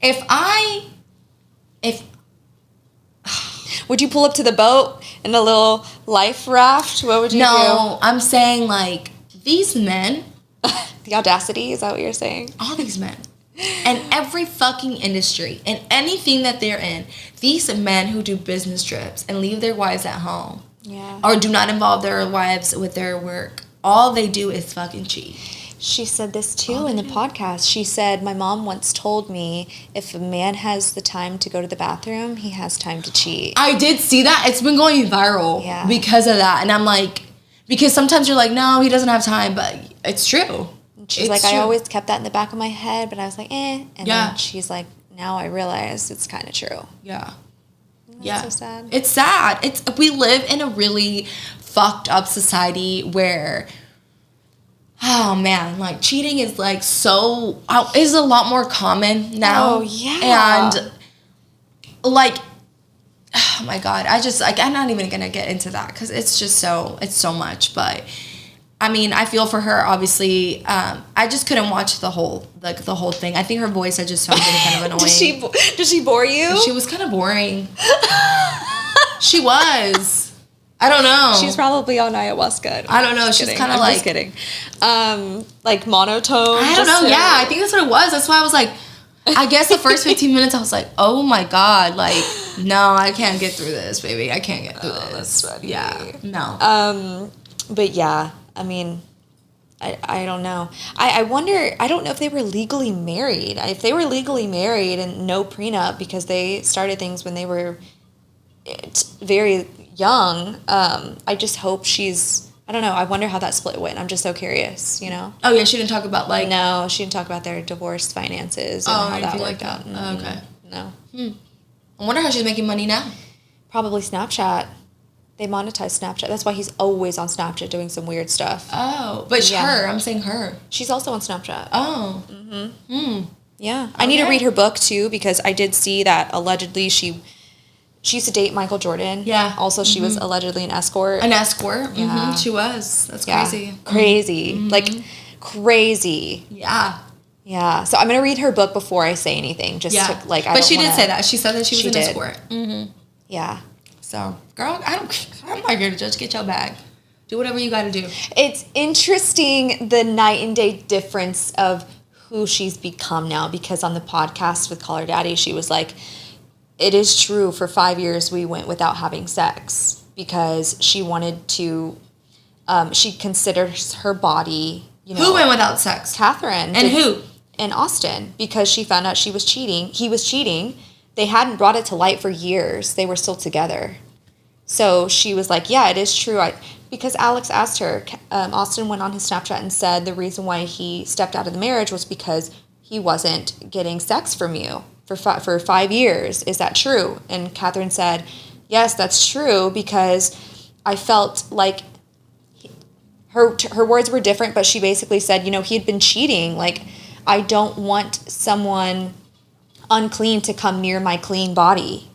If would you pull up to the boat in a little life raft? What would you do? No, I'm saying, like, these men. The audacity, is that what you're saying? All these men. And every fucking industry and anything that they're in, these men who do business trips and leave their wives at home. Yeah. Or do not involve their wives with their work. All they do is fucking cheat. She said this too in the podcast. She said, my mom once told me if a man has the time to go to the bathroom, he has time to cheat. I did see that. It's been going viral because of that. And I'm like, because sometimes you're like, no, he doesn't have time, but it's true. She's like, I always kept that in the back of my head, but I was like, eh. And then she's like, now I realize it's kind of true. Yeah. That's so sad. It's sad. We live in a really fucked up society where, oh man, like, cheating is like is a lot more common now. Oh yeah. And like, oh my God, I'm not even gonna get into that because it's so much. But I mean, I feel for her, obviously. I just couldn't watch the whole thing. I think her voice, I just sounded kind of annoying. Did she bore you? She was kind of boring. She was. I don't know. She's probably on ayahuasca. I don't know. She's kind of like... just kidding. Like monotone. I don't know. Yeah, I think that's what it was. That's why I was like... I guess the first 15 minutes, I was like, oh my God. Like, no, I can't get through this, baby. I can't get through this. That's funny. Yeah. No. But yeah, I mean... I don't know. I wonder, I don't know if they were legally married. If they were legally married and no prenup because they started things when they were very young, I just hope I don't know, I wonder how that split went. I'm just so curious, Oh yeah, she didn't talk about like... No, she didn't talk about their divorce finances and how that worked out. Oh, okay. No. I wonder how she's making money now. Probably Snapchat. They monetize Snapchat. That's why he's always on Snapchat doing some weird stuff. Oh, but her. I'm saying her. She's also on Snapchat. Oh. Yeah. I need to read her book, too, because I did see that allegedly she used to date Michael Jordan. Yeah. Also, she was allegedly an escort. An escort? Yeah. She was. That's crazy. Crazy. Like, crazy. Yeah. Yeah. So I'm going to read her book before I say anything. Just to, like, But she did say that. She said that she was an did. escort. Yeah. So, girl, I'm not here to judge. Get your bag. Do whatever you got to do. It's interesting the night and day difference of who she's become now, because on the podcast with Call Her Daddy, she was like, it is true, for 5 years we went without having sex because she wanted to, she considers her body, you know. Who went without sex? Catherine. And who? And Austin, because she found out she was cheating. He was cheating. They hadn't brought it to light for years. They were still together. So she was like, yeah, it is true. Because Alex asked her, Austin went on his Snapchat and said the reason why he stepped out of the marriage was because he wasn't getting sex from you for 5 years. Is that true? And Catherine said, yes, that's true, because I felt like her words were different, but she basically said, you know, he had been cheating. Like, I don't want someone unclean to come near my clean body,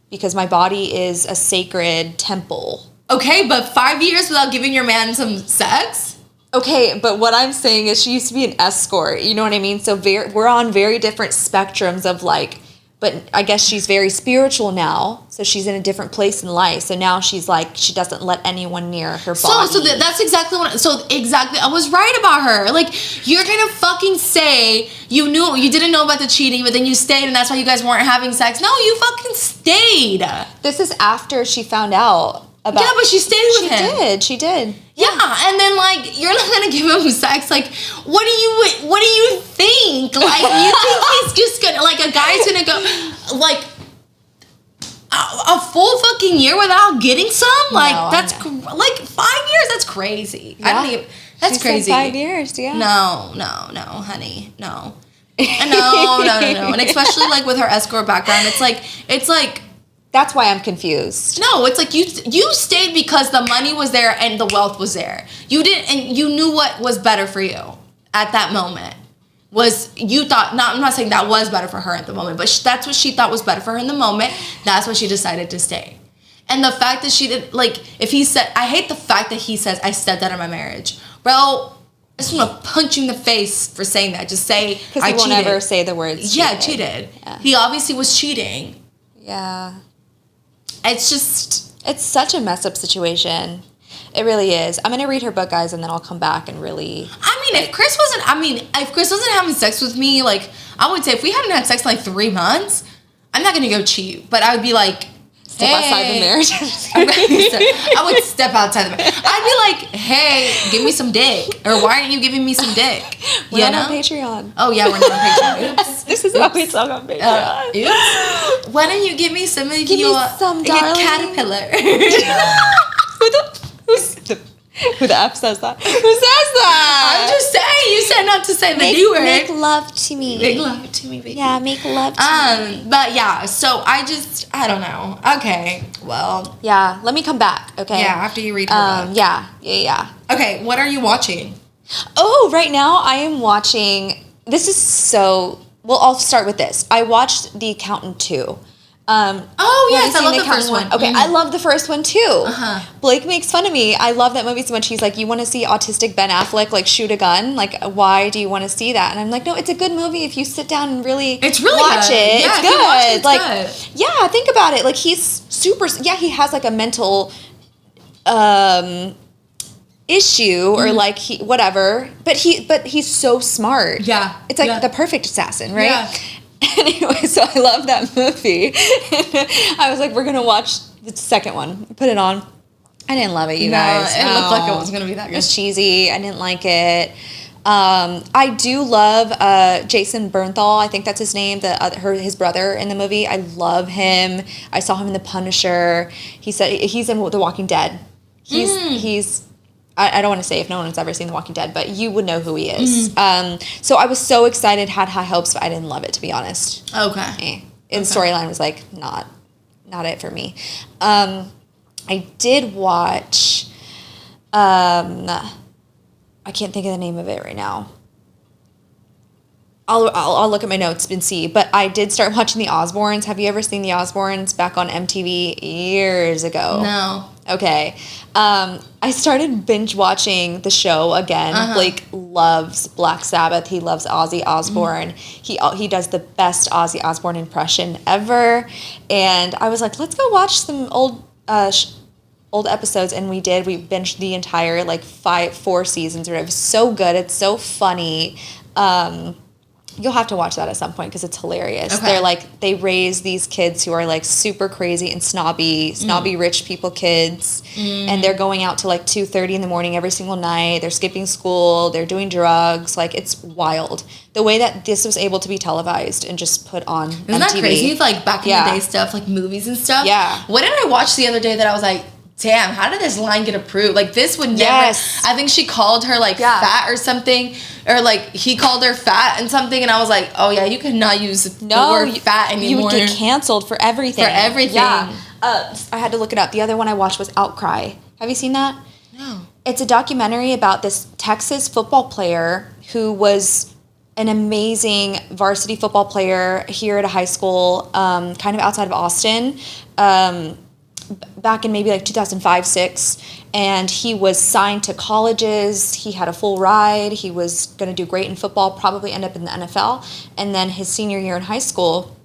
because my body is a sacred temple. Okay, but 5 years without giving your man some sex? Okay, but what I'm saying is she used to be an escort. You know what I mean? So we're on very different spectrums of like, but I guess she's very spiritual now. So she's in a different place in life. So now she's like, she doesn't let anyone near her body. So that's exactly what, exactly, I was right about her. Like, you're gonna fucking say you didn't know about the cheating, but then you stayed and that's why you guys weren't having sex. No, you fucking stayed. This is after she found out about. Yeah, but she stayed with him. She did. Yeah, and then like you're not gonna give him sex. Like, what do you think? Like, you think he's just gonna, like, a guy's gonna go like a full fucking year without getting some? Like, No, that's like 5 years. That's crazy. Yeah. I don't even. That's She crazy. said 5 years. Yeah. No, honey, no. No. And especially like with her escort background, it's like. That's why I'm confused. No, it's like you stayed because the money was there and the wealth was there. You didn't, and you knew what was better for you at that moment. I'm not saying that was better for her at the moment, but that's what she thought was better for her in the moment. That's why she decided to stay. And the fact that she did, like, if he said, I hate the fact that he says, I stepped out of my marriage. Bro, I just want to punch you in the face for saying that. Just say, Because he won't ever say the words. Yeah, cheated. Yeah. He obviously was cheating. Yeah. It's such a messed up situation. It really is. I'm going to read her book, guys, and then I'll come back and really. I mean, if Chris wasn't having sex with me, like, I would say if we hadn't had sex in like 3 months, I'm not going to go cheat. But I would be like, step outside the marriage. I would step outside the marriage. I'd be like, hey, give me some dick. Or why aren't you giving me some dick? We're not on Patreon. Oh, yeah, we're not on Patreon. Oops. This is why we talk on Patreon. Oops. Why don't you give me some of your caterpillar? Who the F says that? Who says that? I'm just saying. You said not to say the D word. Make love to me. Make love to me, baby. Yeah, make love to me. But yeah, so I don't know. Okay, well. Yeah, let me come back, okay? Yeah, after you read her book. Yeah. Okay, what are you watching? Oh, right now I am watching, this is so, well, I'll start with this. I watched The Accountant 2. Yes, I love the first one. Okay, I love the first one too. Blake makes fun of me. I love that movie so much. He's like, you want to see autistic Ben Affleck like shoot a gun? Like, why do you want to see that? And I'm like, no, it's a good movie if you sit down and really watch it. Yeah, it's good. Like, yeah, think about it. Like, he's super. Yeah, he has like a mental issue or like he whatever. But he's so smart. Yeah, it's like the perfect assassin, right? Yeah. Anyway, so I love that movie. I was like, we're going to watch the second one. Put it on. I didn't love it, you guys. It looked like it was going to be that good. It was cheesy. I didn't like it. I do love Jason Bernthal. I think that's his name. His brother in the movie. I love him. I saw him in The Punisher. He said he's in The Walking Dead. He's I don't want to say if no one has ever seen The Walking Dead, but you would know who he is. So I was so excited, had high hopes, but I didn't love it, to be honest. Okay. And the storyline was like not it for me. I did watch, I can't think of the name of it right now. I'll look at my notes and see. But I did start watching the Osbournes. Have you ever seen the Osbournes back on MTV years ago? No. Okay. I started binge watching the show again. Blake loves Black Sabbath. He loves Ozzy Osbourne. He does the best Ozzy Osbourne impression ever. And I was like, let's go watch some old episodes, and we did. We binged the entire 4 seasons. It was so good. It's so funny. You'll have to watch that at some point because it's hilarious. Okay. They're they raise these kids who are super crazy and snobby rich people kids, and they're going out to 2:30 in the morning every single night. They're skipping school. They're doing drugs. It's wild. The way that this was able to be televised and just put on Isn't MTV. that crazy? Back in the day stuff, movies and stuff. Yeah. What did I watch the other day that I was like, damn, how did this line get approved? This would never. Yes. I think she called her fat or something, or he called her fat and something, and I was like, oh yeah, you could not use the word fat anymore. You would get canceled for everything. Yeah. I had to look it up. The other one I watched was Outcry. Have you seen that? No. It's a documentary about this Texas football player who was an amazing varsity football player here at a high school, kind of outside of Austin. Back in maybe 2005-06, and he was signed to colleges. He had a full ride. He was going to do great in football, probably end up in the NFL. And then his senior year in high school,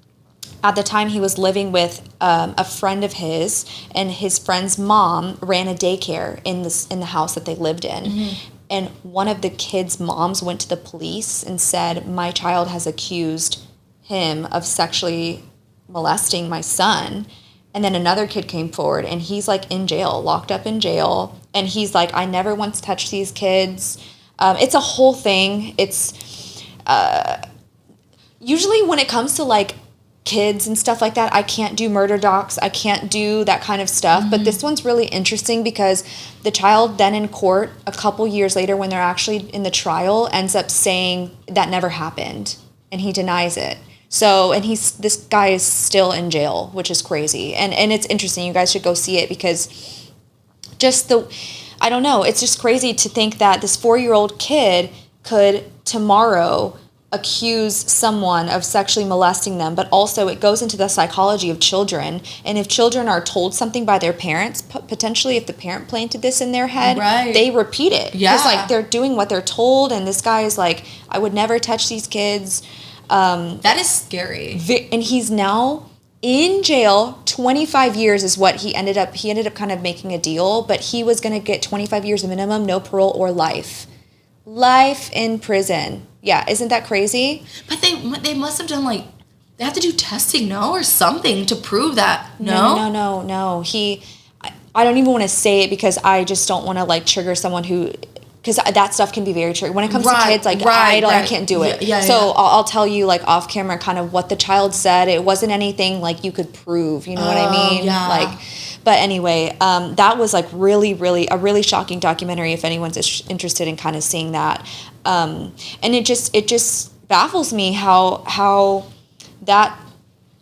at the time he was living with a friend of his, and his friend's mom ran a daycare in the house that they lived in. And one of the kids' moms went to the police and said, my child has accused him of sexually molesting my son. And then another kid came forward, and he's in jail, locked up in jail. And he's like, I never once touched these kids. It's a whole thing. It's usually when it comes to kids and stuff like that, I can't do murder docs. I can't do that kind of stuff. But this one's really interesting because the child then in court a couple years later, when they're actually in the trial, ends up saying that never happened, and he denies it. So, and this guy is still in jail, which is crazy. And it's interesting. You guys should go see it because I don't know, it's just crazy to think that this 4-year-old kid could tomorrow accuse someone of sexually molesting them, but also it goes into the psychology of children. And if children are told something by their parents, potentially if the parent planted this in their head, they repeat it. Yeah. Because they're doing what they're told, and this guy is I would never touch these kids. That is scary. And he's now in jail. 25 years is what he ended up kind of making a deal, but he was going to get 25 years minimum, no parole, or life in prison. Yeah, isn't that crazy? But they must have done they have to do testing, no, or something to prove that. No. I don't even want to say it because I just don't want to trigger someone who. Because that stuff can be very tricky. When it comes to kids, I can't do it. So I'll tell you, off camera, kind of what the child said. It wasn't anything you could prove. You know what I mean? Yeah. But anyway, that was really, really a really shocking documentary. If anyone's interested in kind of seeing that, and it just baffles me how that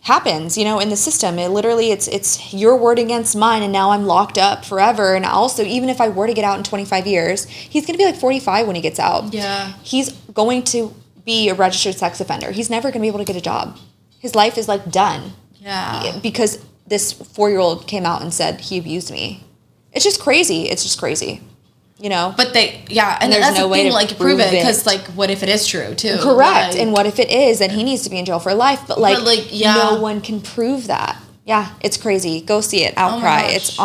happens, in the system. It literally, it's your word against mine, and now I'm locked up forever. And also, even if I were to get out in 25 years, he's going to be 45 when he gets out. Yeah. He's going to be a registered sex offender. He's never going to be able to get a job. His life is done. Yeah. Because this 4-year-old came out and said he abused me. It's just crazy. But and there's that's no the way thing, to prove it, prove it. because what if it is true too? Correct. And what if it is, then he needs to be in jail for life. But no one can prove that. Yeah, it's crazy. Go see it. Outcry. It's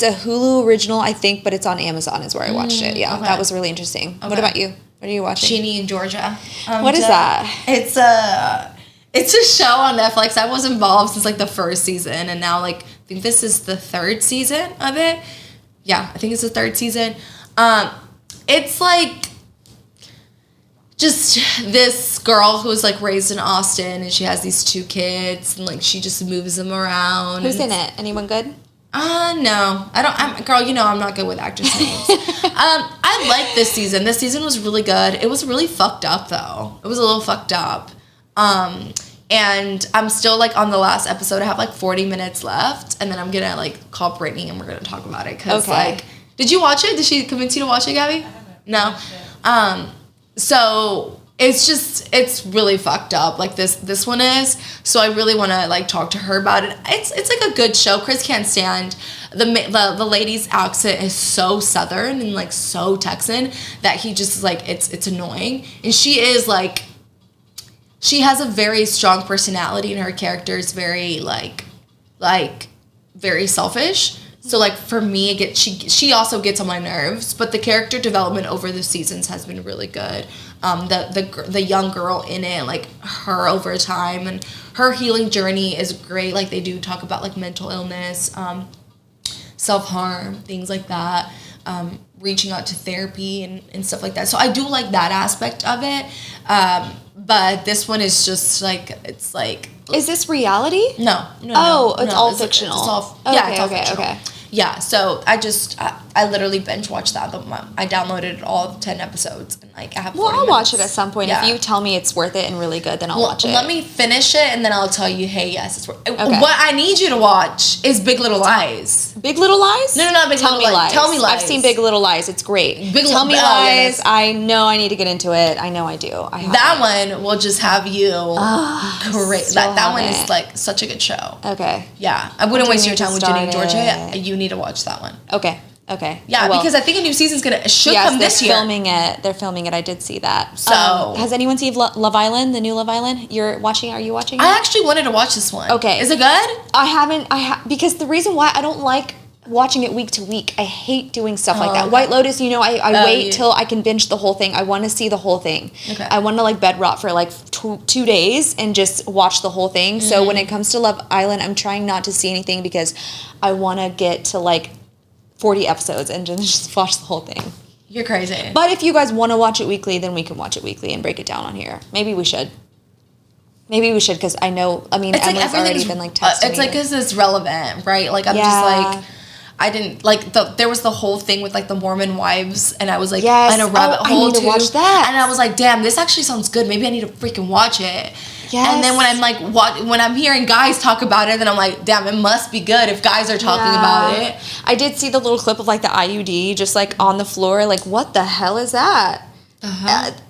a Hulu original, I think, but it's on Amazon is where I watched it. Yeah, that was really interesting. Okay. What about you? What are you watching? Genie in Georgia. What is that? It's a show on Netflix. I was involved since the first season, and now I think this is the 3rd season of it. Yeah, I think it's the 3rd season. It's just this girl who's raised in Austin, and she has these 2 kids, and she just moves them around. Who's in it? Anyone good? No, I don't. Girl, I'm not good with actors' names. I like this season. This season was really good. It was really fucked up though. It was a little fucked up. And I'm still like on the last episode. I have like 40 minutes left, and then I'm gonna like call Brittany and we're gonna talk about it. Cause like, did you watch it? Did she convince you to watch it, Gabby? No. So it's really fucked up. Like this one is. So I really want to like talk to her about it. It's like a good show. Chris can't stand the lady's accent is so Southern and like so Texan that he just is like it's annoying. And she is like. She has a very strong personality, and her character is very like very selfish. So like for me, she also gets on my nerves. But the character development over the seasons has been really good. The young girl in it, like her over time, and her healing journey is great. Like they do talk about like mental illness, self-harm, things like that. Reaching out to therapy and stuff like that. So I do like that aspect of it. But this one is just like, it's like... Is this reality? No. It's all fictional. It's all fictional. Okay. Yeah, so I literally binge watched that. I downloaded all 10 episodes and like I have 40 I'll minutes. watch it at some point. Yeah. If you tell me it's worth it and really good, then I'll watch it. Let me finish it and then I'll tell you, hey, yes, it's worth it. Okay. What I need you to watch is Big Little Lies. Big Little Lies? No, Big Little Lies. Tell me lies. I've seen Big Little Lies. It's great. Tell me lies. Yeah, I know I need to get into it. I know I do. That one will just have you great. That one is like such a good show. Okay. Yeah. I wouldn't waste your time with Jenny and Georgia. You need to watch that one. Okay. Yeah, because I think a new season's should come this year. They're filming it. I did see that. So has anyone seen Love Island, the new Love Island? Are you watching it? I actually wanted to watch this one. Okay. Is it good? I haven't. Because the reason why I don't like watching it week to week. I hate doing stuff like that. Okay. White Lotus, I wait till I can binge the whole thing. I want to see the whole thing. Okay. I want to like bed rot for like 2 days and just watch the whole thing. Mm-hmm. So when it comes to Love Island, I'm trying not to see anything because I want to get to like 40 episodes and just watch the whole thing. You're crazy. But if you guys want to watch it weekly, then we can watch it weekly and break it down on here. Maybe we should. Because Emily's already been like texting me. It's like, because it's relevant, right? Like, I'm just like, I didn't, like, there was the whole thing with, like, the Mormon wives, and I was, like, in a rabbit hole, I need to watch that. And I was like, damn, this actually sounds good. Maybe I need to freaking watch it. Yes. And then when I'm, like, when I'm hearing guys talk about it, then I'm like, damn, it must be good if guys are talking about it. I did see the little clip of, like, the IUD just, like, on the floor. Like, what the hell is that?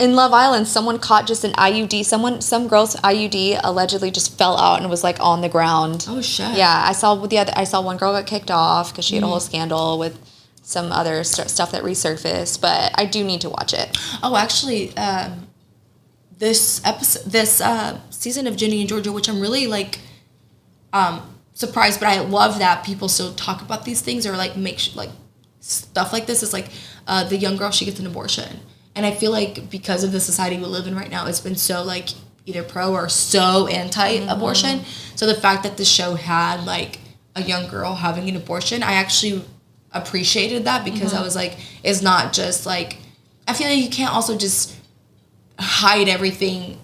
In Love Island, someone caught just an IUD. Some girl's IUD allegedly just fell out and was like on the ground. Oh shit! Yeah, I saw one girl got kicked off because she had a whole scandal with some other stuff that resurfaced. But I do need to watch it. Oh, actually, this season of Ginny and Georgia, which I'm really like surprised, but I love that people still talk about these things or like make like stuff like this. Is like the young girl, she gets an abortion. And I feel like because of the society we live in right now, it's been so, like, either pro or so anti-abortion. Mm-hmm. So the fact that the show had, like, a young girl having an abortion, I actually appreciated that because I was like, it's not just, like... I feel like you can't also just hide everything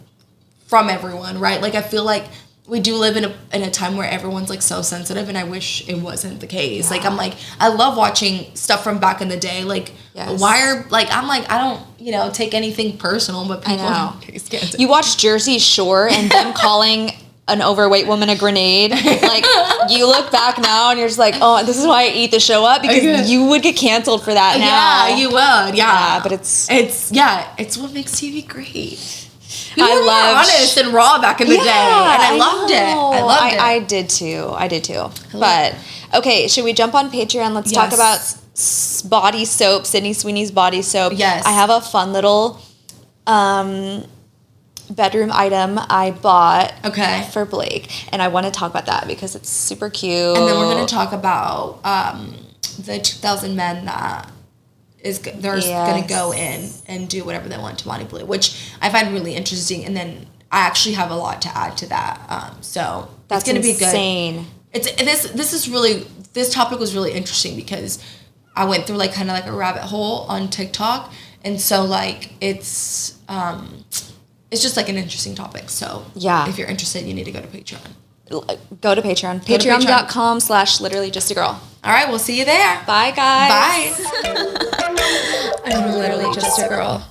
from everyone, right? Like, I feel like we do live in a time where everyone's, like, so sensitive, and I wish it wasn't the case. Yeah. Like, I'm like, I love watching stuff from back in the day. Like, why are, like, I'm like, I don't, take anything personal, but people can't. You watch Jersey Shore and them calling an overweight woman a grenade. Like, you look back now and you're just like, oh, this is why I eat the show up, because you would get canceled for that now. Yeah, you would. Yeah. But it's what makes TV great. We were more honest and raw back in the day, and I loved it. I did too. But okay, should we jump on Patreon? Let's talk about body soap, Sydney Sweeney's body soap. Yes, I have a fun little bedroom item I bought. For Blake, and I want to talk about that because it's super cute. And then we're going to talk about the 2,000 men that. They're going to go in and do whatever they want to Monty Blue, which I find really interesting. And then I actually have a lot to add to that. So that's going to be good. This topic was really interesting because I went through like kind of like a rabbit hole on TikTok. And so like it's just like an interesting topic. So if you're interested, you need to go to Patreon. Go to Patreon. Patreon.com/literallyjustagirl. All right, we'll see you there. Bye, guys. Bye. I'm literally just a girl.